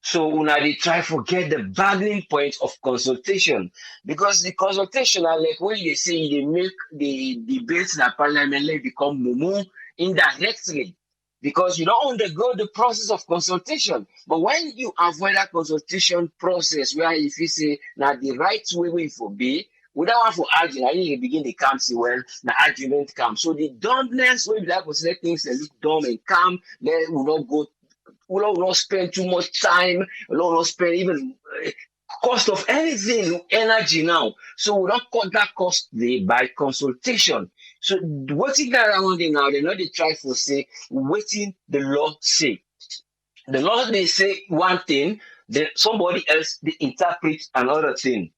So una they try to get the bargaining point of consultation, because the consultation are like when they say they make the debates in the parliament like become mumu indirectly, because you don't undergo the process of consultation. But when you avoid that consultation process, where if you say now the right way for be, without one for arguing, I think begin the calm see well, the argument comes. So the dumbness where we like to select things that look dumb and calm, then will not go. We don't not spend too much time. We don't not spend even cost of anything, energy now. So we don't cut that cost there by consultation. So what's it that I want now? They know they try to say waiting the law say. The law they say one thing, then somebody else they interpret another thing.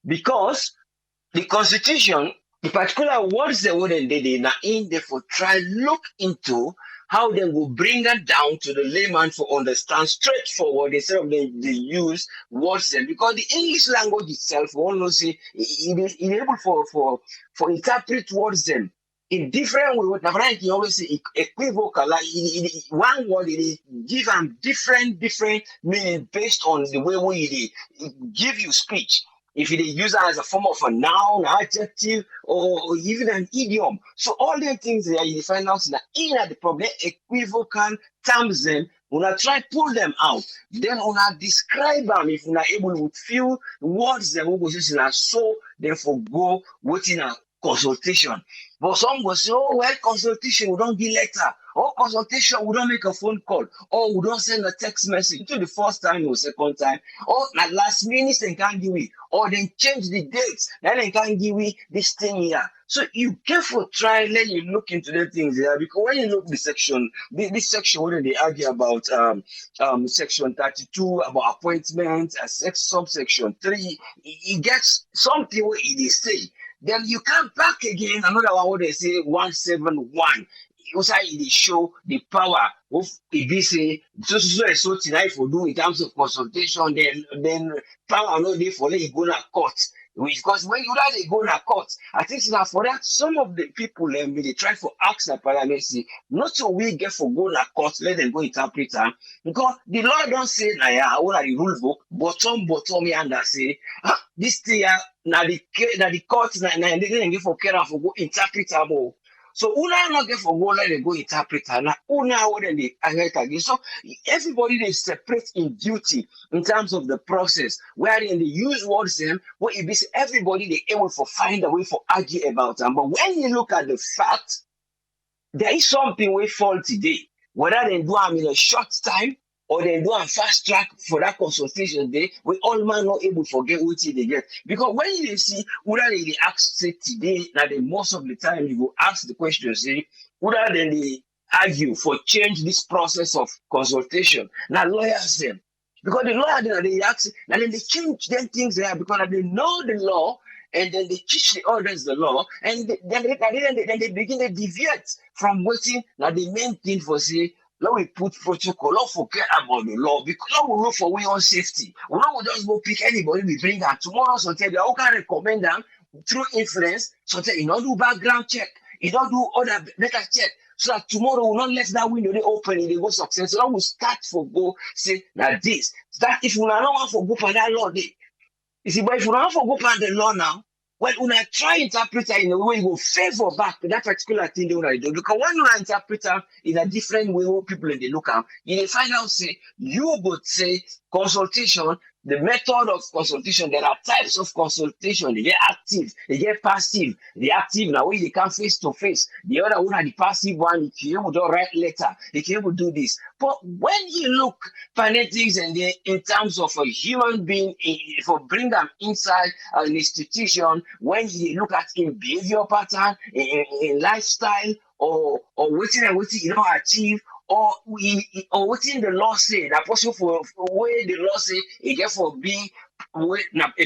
Because the constitution, the particular words they wouldn't they now in there for try look into how they will bring that down to the layman for understand straightforward instead of they use words them, because the English language itself will not say it is able for interpret words them in different way. Now, you always say equivocal, like one word it give them different meaning based on the way we give you speech. If it is used as a form of a noun, adjective, or even an idiom. So all the things that you find out in the problem, equivocal terms them, when try pull them out, then when describe them, if you're able to few words them, we just so therefore go waiting a consultation. But some will say, oh well, consultation, we don't give letter. Or consultation, we don't make a phone call. Or we don't send a text message until the first time or second time. Or at last minute, they can't give it. Or then change the dates. Then they can't give it this thing here. So you careful try, let you look into the things here. Because when you look the section, this section where they argue about section 32, about appointments, subsection 3, it gets something where it is say. Then you come back again, another one where they say 171. Also, it show the power of if say so tonight for do in terms of consultation, then power no day for let you go to court. Because when you let it go to court, I think now for that some of the people they try to ask the parliament, see, not so we get for go to court, let them go interpret them. Because the law don't say all the rule book, bottom and say this thing now the court now they didn't give for care for go interpret them. So una not get for go let them go interpret now. Una when they again. So everybody they separate in duty in terms of the process, wherein they use words them, where it is everybody they able to find a way for argue about them. But when you look at the fact, there is something we fall today. Whether they do them in a short time or they do a fast track for that consultation day, we all man not able to forget what they get. Because when you see whether they ask say today, now the most of the time you go ask the question, say, whether then they argue for change this process of consultation. Now lawyers them. Because the lawyer they ask, and then they change them things there because they know the law, and then they teach the others the law, and then they begin to deviate from waiting. Now the main thing for say, let we put protocol, not forget about the law, because now we look for way on safety. We don't just go pick anybody we bring that tomorrow, so tell you how can recommend them through influence, so tell you don't do background check, you don't do other better check. So that tomorrow we'll not let that window they open, they go success. So now we start for go say now this. Start if we not want for go for that law day. You see, but if we don't want for go for the law now, well, when I try interpreter in a way will favor back that particular thing they want to do. Because when you interpreter in a different way, what people they look at, you find out say you would say consultation. The method of consultation, there are types of consultation. They get active, they get passive. The active now when they come face to face. The other one are the passive one. If you able to write letter, if you able to do this. But when you look phonetics and in terms of a human being, for bring them inside an institution, when you look at in behavior pattern, in lifestyle, or waiting and waiting, you know, achieve. Or waiting the law say that possible for where the law say it get for be a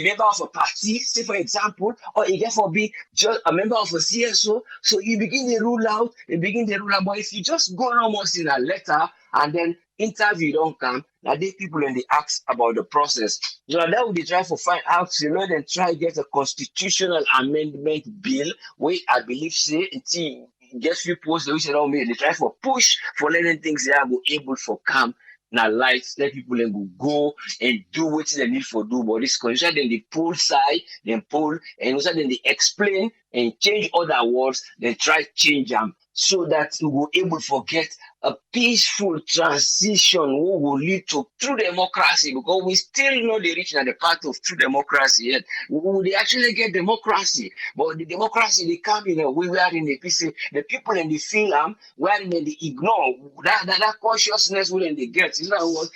member of a party, say for example, or it get for be just a member of a CSO. So you begin the rule out, But if you just go almost in a letter and then interview don't come, now they people and they ask about the process. So that would they try to find out, then try to get a constitutional amendment bill where I believe say until get few posts they around me. They try for push for letting things they are go able for come now lights, let people then go and do what they need for do. But this condition then they pull side, then pull, and also then they explain and change other words, then try change them so that we will able to get a peaceful transition who will lead to true democracy, because we still know the reaching at the path of true democracy yet. Will they actually get democracy? But the democracy they come in a way wherein the people in the film wherein they ignore that consciousness wherein they get. Is that what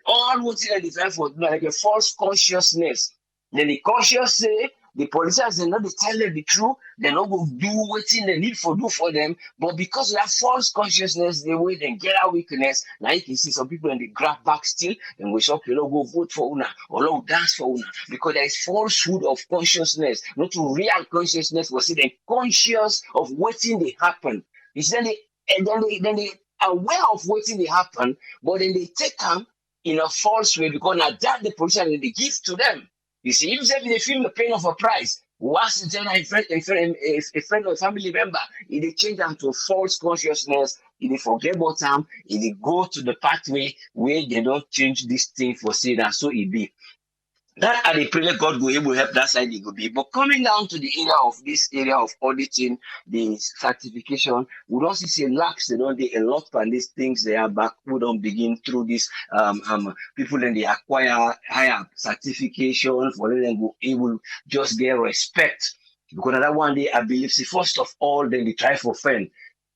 all what's in the defense for like a false consciousness. Then the conscious say the politicians they not they tell them the truth, they not go do what they need for do for them, but because of that false consciousness, they wait and get our weakness. Now you can see some people in the grab back still and we shock you know go vote for una or no dance for una because there is falsehood of consciousness, not to real consciousness was it conscious of waiting they happen. It's then they aware of waiting they happen, but then they take them in a false way because now that the position they give to them. You see, even if they feel the pain of a price, once it's a friend or family member, if they change them to false consciousness, if they forget about them, if they go to the pathway where they don't change this thing for say that so it be. That are the prayer God will able to help that side it could be. But coming down to the area of auditing, the certification, we don't see lax, they don't do a lot of these things they are back, we don't begin through this people and they acquire higher certification for them to able just get respect. Because that one day I believe see first of all then they try for friend.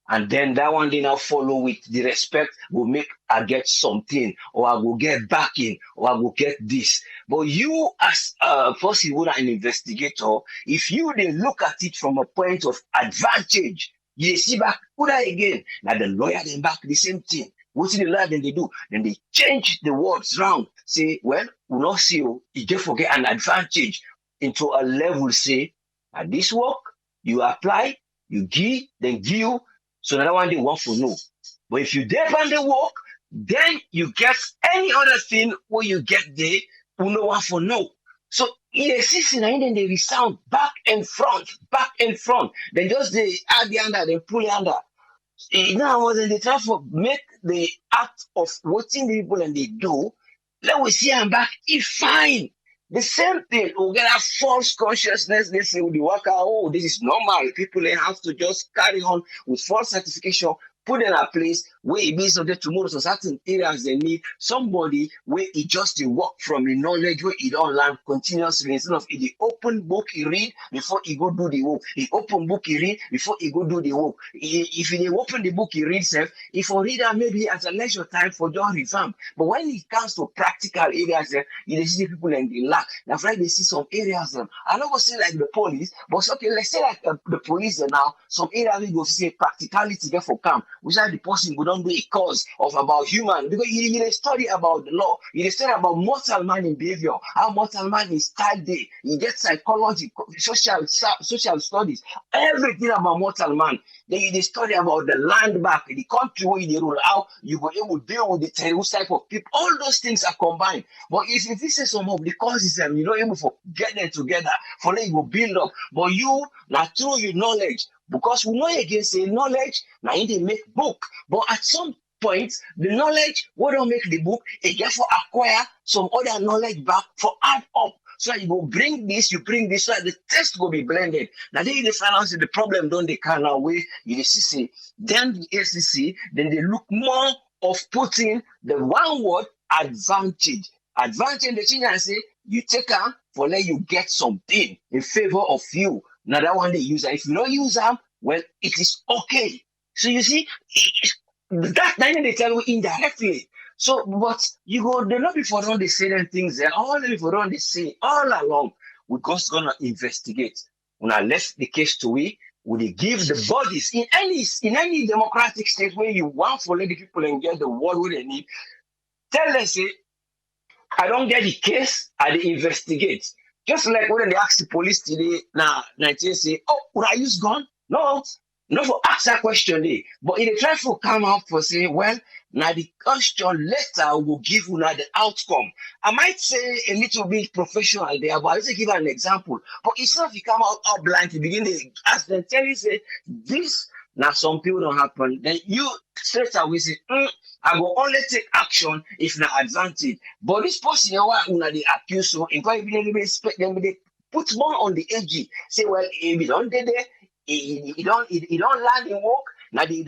And then that one they now follow with the respect will make I get something or I will get backing or I will get this. But you as a person who are an investigator, if you then look at it from a point of advantage, you see back again. Now the lawyer then back the same thing. What the lawyer then they do? Then they change the words round. Say, well, we not see you just forget an advantage into a level, say, at this work, you apply, you give, then give. So another one they want to know. But if you depend the work, then you get any other thing where you get there, who no one for know. So in a season, and then they resound back and front. Then just they add the under, then pull the under. Now when they try to make the act of watching the people and they do, let we see them back, it's fine. The same thing, we get a false consciousness. They say with the worker, oh, this is normal. People they have to just carry on with false certification, put in a place where it be subject tomorrow. So certain areas they need somebody where it just the work from the knowledge where he don't learn continuously instead of the open book he read before he go do the work. The open book he read before he go do the work. If he open the book he read self, if a reader maybe at a leisure time for just revamp. But when it comes to practical areas, you see people and they lack. That's why they see some areas I don't go say like the police, but okay, let's say like the police now, some areas we go say practicality there for camp. Which are the person who don't do a cause of about human because you study about the law, you study about mortal man in behavior, how mortal man is style day, you get psychology, social studies, everything about mortal man. Then you study about the land back, the country where you rule, how you go able to deal with the terrible type of people. All those things are combined. But if you say some of the causes and you're not able to get them together, for them you go build up. But you now through your knowledge. Because we know again say knowledge, now they make book. But at some point, the knowledge, we don't make the book, it get for acquire some other knowledge back for add up. So you go bring this, you bring this, so the test will be blended. Now they finance the problem, don't they can away you see, then the ACC, then they look more of putting the one word advantage. Advantage the thing I say, you take them for let you get something in favor of you. Now that one they use them. If you don't use them, well, it is okay. So you see, that then they tell you indirectly. So, but you go, they're not before on they say them things there. All the before on they say all along, we're just gonna investigate. When I left the case to we give the bodies in any democratic state where you want to let the people and get the word where they need. Tell them say, I don't get the case, I investigate. Just like when they ask the police today, now Nigeria say, oh, would I use gun? No, not for ask that question there. But if they try to come out for say, well, now the question later will give you now the outcome. I might say a little bit professional there, but I'll just give an example. But it's not if you come out blind to begin to ask them, tell you say, this, now some people don't happen. Then you straight away say, I will only take action if na advantage. But this person, they accuse so, in fact, they expect them, they put more on the edge. Say, well, if you don't do that, you don't land in work. Now the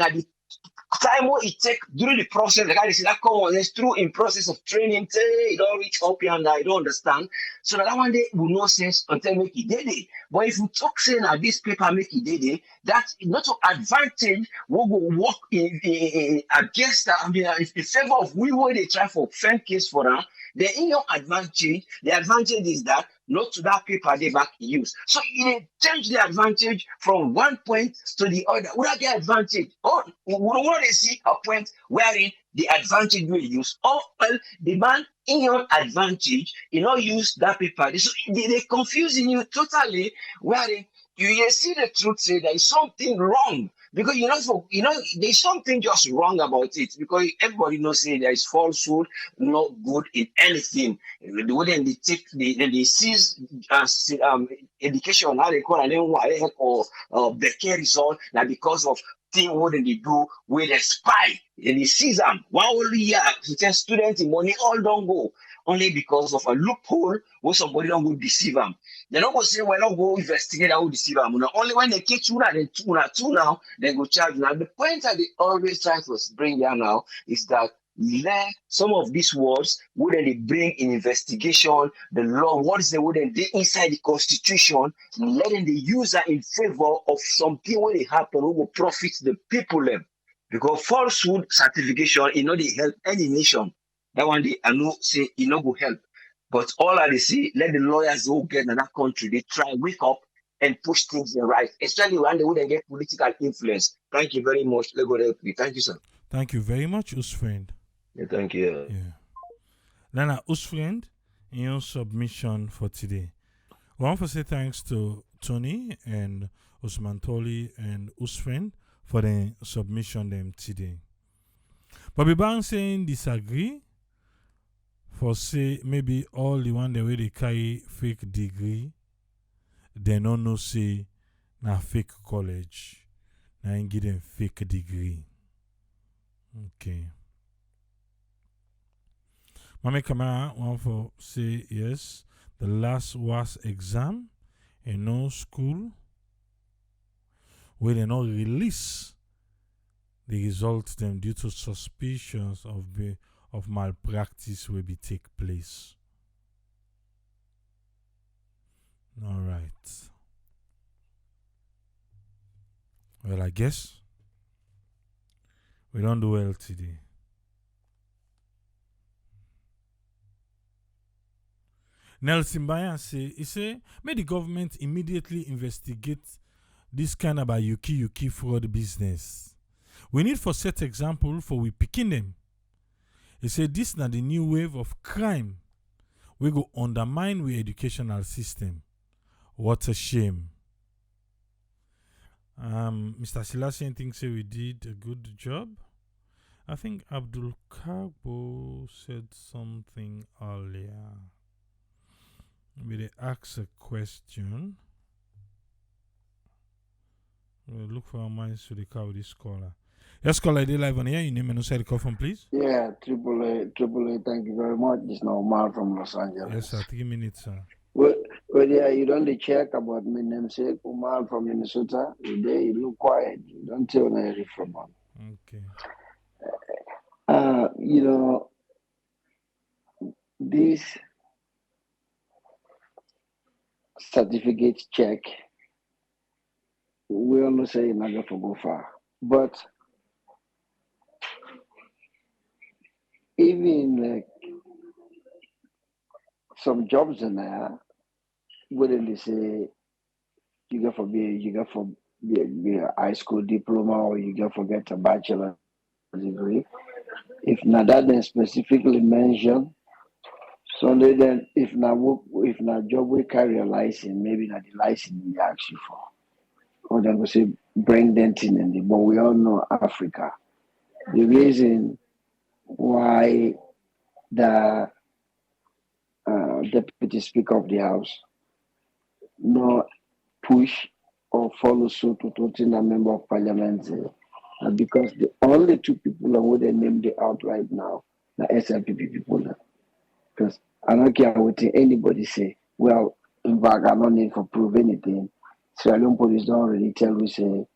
time what it take during the process, the guy say that come on, it's through in process of training, you don't reach up here and I don't understand. So that one day will no sense until make it did it. But if you talk saying that this paper make it did it, that's not an advantage. We will work in against that. I mean, in favor of we will they try for friend case for them. The in your advantage, the advantage is that not to that paper they back use. So you change the advantage from one point to the other. Would I get advantage? Or we want to see a point wherein the advantage we use. Or well, the man in your advantage, you know, use that paper. So they confusing you totally, wherein you see the truth say there is something wrong. Because there's something just wrong about it. Because everybody knows say there is falsehood, not good in anything. The way they take they seize education, how they call it, or the care result, that because of thing what they do with a spy and they seize them. 1 whole year, students in money all don't go. Only because of a loophole where somebody don't go deceive them. They don't go say, well, don't go investigate how deceive them. Only when they catch you two now, they go charge you. Now, the point that they always try to bring here now is that let some of these words, wouldn't they bring in investigation, the law, what is the word they inside the constitution, letting the user in favor of something when it happen who will profit the people them. Because falsehood certification, they help any nation. That one day I know say go help. But all I say, let the lawyers who get in that country, they try wake up and push things in right, especially when they wouldn't get political influence. Thank you very much. Let go help you. Thank you, sir. Thank you very much, Usfriend. Yeah, thank you. Yeah. Nana Usfriend, in your submission for today. We want to say thanks to Tony and Usman Toli and Usfriend for the submission them today. Bobby Bang saying disagree. For say maybe all the one the way they carry fake degree, they don't know say na fake college, na ain't give them fake degree. Okay. Mame Kamara want for say yes, the last was exam in no school where they not release the results them due to suspicions of malpractice will be take place. All right. Well, I guess we don't do well today. Nelson Bayan say, may the government immediately investigate this kind of a yuki fraud business. We need for set example for we picking them. He said this na the new wave of crime. We go undermine we educational system. What a shame. Mr. Silasian thinks we did a good job. I think Abdul Kabo said something earlier. Maybe they ask a question. We'll look for our minds to the car with this caller. Yes, caller, they live on here. Your name and say the call from, please. Yeah, Triple A, thank you very much. This is Omar from Los Angeles. Yes, sir. 3 minutes, sir. Well, Well, yeah, you don't dey check about my namesake, Umar from Minnesota. Today you look quiet. You don't tell anything from him. Okay. You know, this certificate check, we almost say not going to go far. But even like some jobs in there, wouldn't they say you got for be a high school diploma or you got for get a bachelor degree. If not that then specifically mentioned, so then if not job we carry a license, maybe not the license we ask you for. Or they go say bring them in the but we all know Africa. The reason why the deputy speaker of the house no push or follow suit with a member of parliament because the only two people who they name the out right now are SLPP people. Because I don't care what anybody say. Well, in fact, I don't need to prove anything. Sierra Leone police don't really tell me say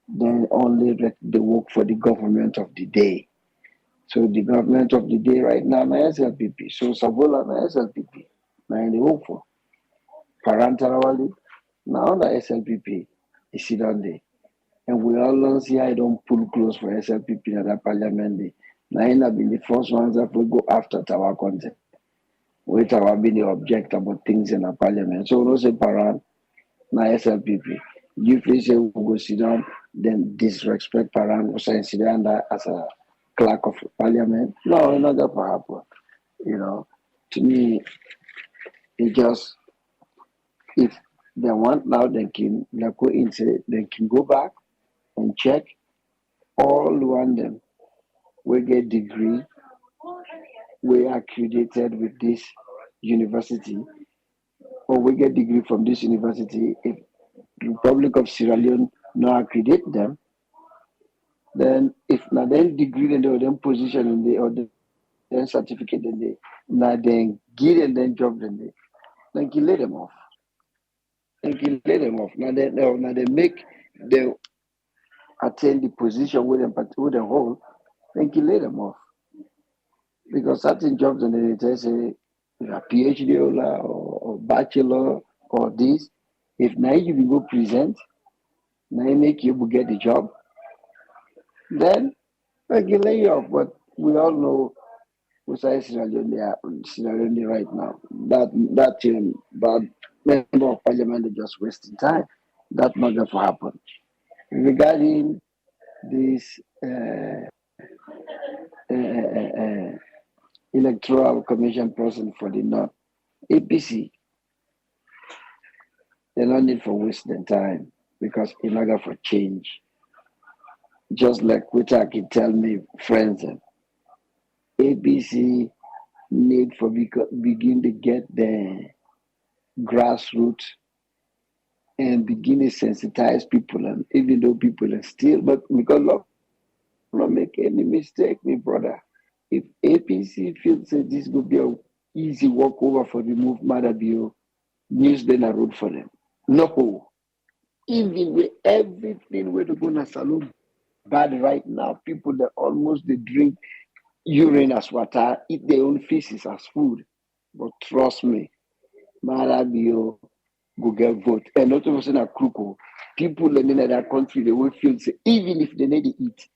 then only let they work for the government of the day. So the government of the day right now is SLPP. So Savola is SLPP. Now they work for. Parental now the SLPP is sit on there. And we all know see I don't pull close for SLPP at the parliament day. Now I have been the first ones that will go after our content. Which have been the object about things in the parliament. So we don't say parent, now SLPP. You feel say we go sit down, then disrespect parent, go sit down as a clerk of parliament. No, it's not going to happen. You know, to me, it just if they want now, they can go into they can go back and check all one them. We get degree, we are accredited with this university, or we get degree from this university. If the Republic of Sierra Leone not accredit them, then if not then degree then or then position in the or then certificate in the now then get and then job then can lay them off. Then can lay them off. Now they make them attain the position with them hold, then can lay them off. Because certain jobs and they say a PhD or bachelor or this, if now you will go present, now you make you will get the job, then I can lay you off. But we all know besides Sierra Leone right now. That member of parliament is just wasting time. That's not going to happen. Regarding this electoral commission person for the North, APC, they don't need for wasting time because it's not going for change. Just like Wita can tell me, friends, APC need for begin to get the grassroots and begin to sensitize people, and even though people are still, but because not make any mistake, my brother. If APC feels that this could be an easy walkover for the movement, that be news then a road for them. No, even with everything we're going to salute bad right now, people that almost they drink urine as water, eat their own feces as food. But trust me, Marabio go get vote. And not of us in a crook. People in that country, they will feel say, even if they need to eat,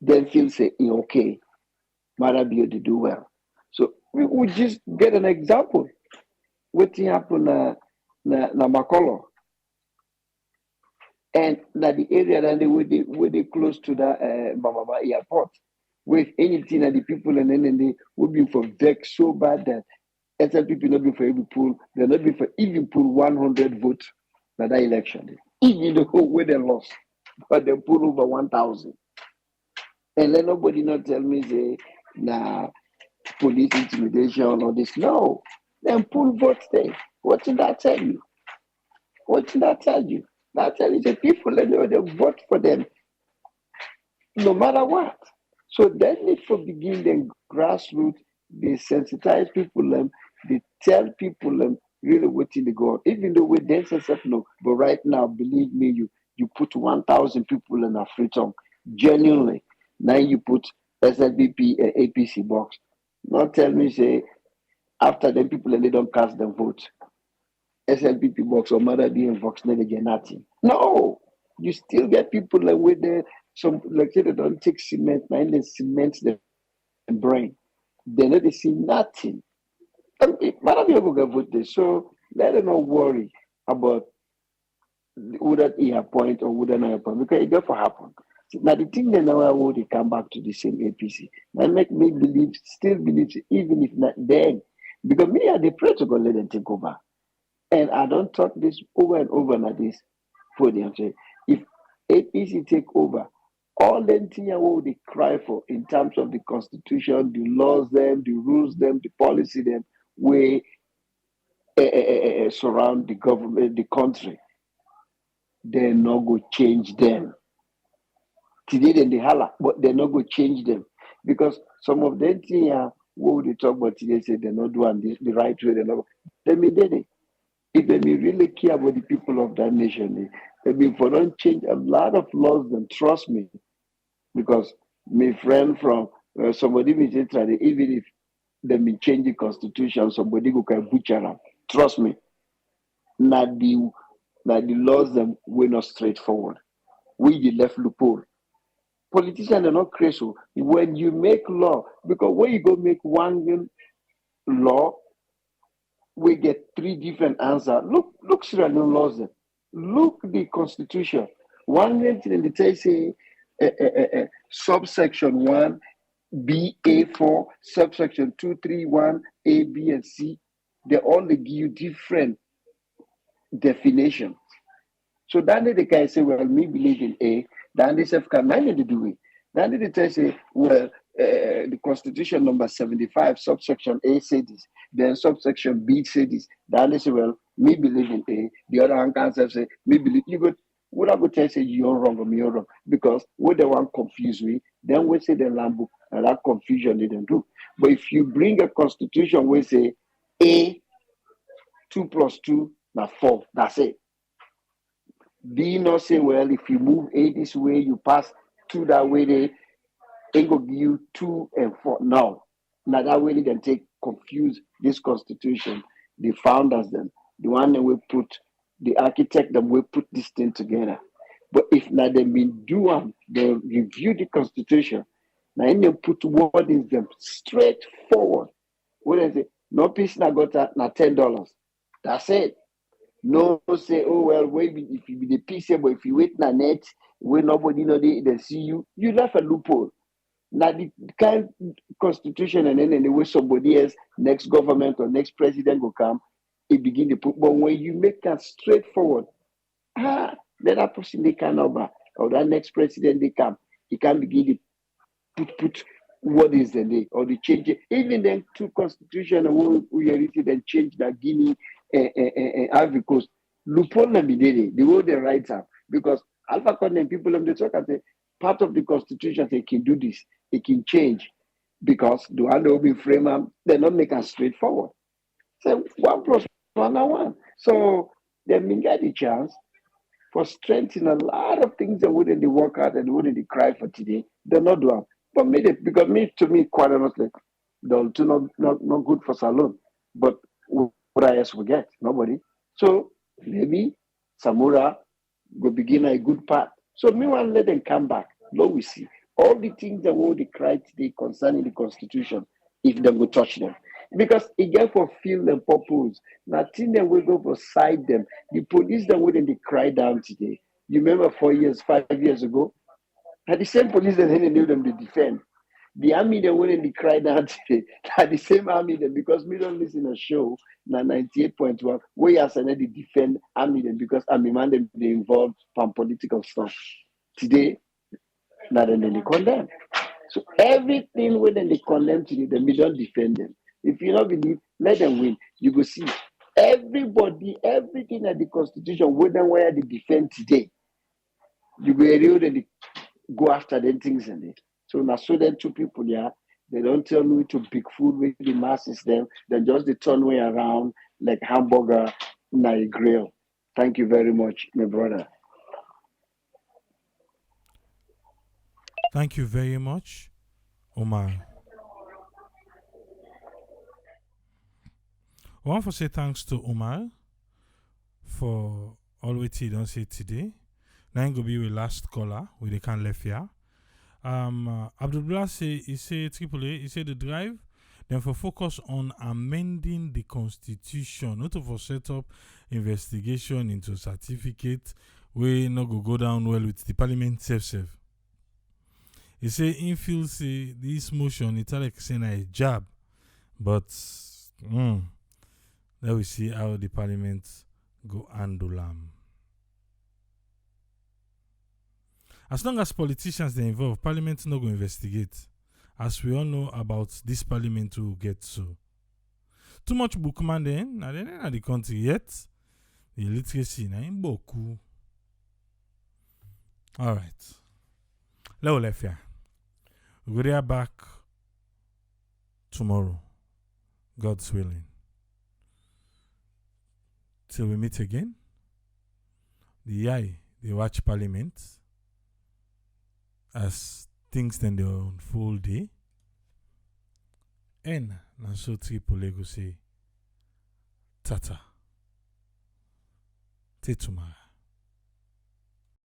they feel say, okay, Marabio they do well. So we would just get an example. What happened na Makolo. And that the area that they were close to the Bamama airport. With anything that the people and then they would be for vex so bad that SLPP not be for every pool, they're not be for even pull 100 votes that election. Even the whole way they lost, but they pull over 1,000. And let nobody not tell me say nah police intimidation or this. No, then pull votes there. What did that tell you? What did that tell you? That tell you the people they vote for them no matter what. So they need to begin the grassroots, they sensitize people, they tell people really waiting to go on. Even though we then say no, but right now, believe me, you put 1,000 people in a freedom, genuinely. Now you put SLBP and APC box. Not tell me say after them people and they don't cast them vote. SLPP box or Mother being Vox never get nothing. No, you still get people like with the some like say they don't take cement, and they cement the brain. They never see nothing. Mother be able to vote this, so let them not worry about whether he appoint or whether not appoint because it never happen. Now the thing that now I want to come back to the same APC. That make me believe, still believe, even if not then, because me I dey pray to God let them take over. And I don't talk this over and over like this for them. If APC take over, all them things what they cry for in terms of the constitution, the laws, them, the rules, them, the policy, them, we surround the government, the country, they're not going to change them. Today then they holla, but they're not going to change them because some of them things what they talk about today say they're not doing this the right way. They're not. They mean they. If they really care about the people of that nation, they for don't change a lot of laws, then trust me. Because my friend from somebody may say, even if they may change the constitution, somebody who can butcher them. Trust me. Not the laws them were not straightforward. We the left loophole. Politicians are not crazy. When you make law, because when you go make one law, we get three different answers. Look, Sierra Leone laws. Look the constitution. One thing in the text say subsection 1, B, A4, subsection 2, 3, 1, A, B, and C. They all give you different definitions. So then they can say, well, me believe in A. Then they say, can I do it? Then they say, well, the Constitution number 75, subsection A say this, then subsection B say this. Then they say, well, me believe in A. The other one can say, me believe. You go, what I go tell say you're wrong or me wrong because what they want confuse me, then we say the land book and that confusion they don't do. But if you bring a constitution where say A 2 plus 2 now 4, that's it. B not say well if you move A this way you pass 2 that way they go give you 2 and 4. No. Now that way they can take confuse this constitution. The founders them, the one that will put the architect that will put this thing together. But if now they been do they review the constitution, now they put what is them straightforward. What is it? No piece now got that now $10. That's it. No say, oh well, wait if you be the piece, but if you wait na net, where nobody know they see you, you left a loophole. Now the kind constitution and then the way somebody else, next government or next president will come, it begin to put. But when you make that straightforward, then that person they can over or that next president they come, he can begin to put what is the name or the change it. Even then two constitution we written and change that Guinea Ivory Coast loophole be the way they write up because Alpha Continent people they talk at the part of the constitution they can do this, it can change because the one that will be frame they not make us straightforward. So 1 plus 1 are 1. So they may get the chance for strengthening a lot of things that wouldn't they work out and wouldn't they cry for today. They're not doing. But because to me, quite honestly, they'll do not good for Salon. But what else we get? Nobody. So maybe Samura will begin a good path. So meanwhile, let them come back. Now we see all the things that will they cry today concerning the constitution if they will touch them. Because again for field and purpose, nothing that will go for side them. The police that wouldn't they cry down today. You remember 4 years, 5 years ago? And the same police that they knew them to defend. The army that wouldn't they cry down today. That the same army that because we don't listen to a show now 98.1 we are saying they defend army them because army man them they involved from political stuff. Today, now then they condemn. So everything when they condemn today, then we don't defend them. If you don't believe, let them win. You go see everybody, everything at the constitution, where they defend today, you go real and go after them things in it. So now so then 2 people there, they don't tell me to big food with the masses them, then just the turn way around like hamburger na a grill. Thank you very much, my brother. Thank you very much, Omar. I want to say thanks to Omar for all what he don't say today. Now I'm going to be the last caller with the can left here. Abdullah say AAA, he say the drive, then for focus on amending the constitution, not for set up investigation into certificate, we not go down well with the parliament self. He say in feel say this motion it's like saying a jab, but let we see how the parliament go handle them. As long as politicians they involved, parliament not go investigate. As we all know about this parliament will get so. Too much bookman then, na then na the country yet. The literacy na in boku. Alright. Let's left here. We'll be back tomorrow. God's willing. Till we meet again. The eye, they watch parliament. As things then they unfold day. And so Triple go say Tata. Till tomorrow.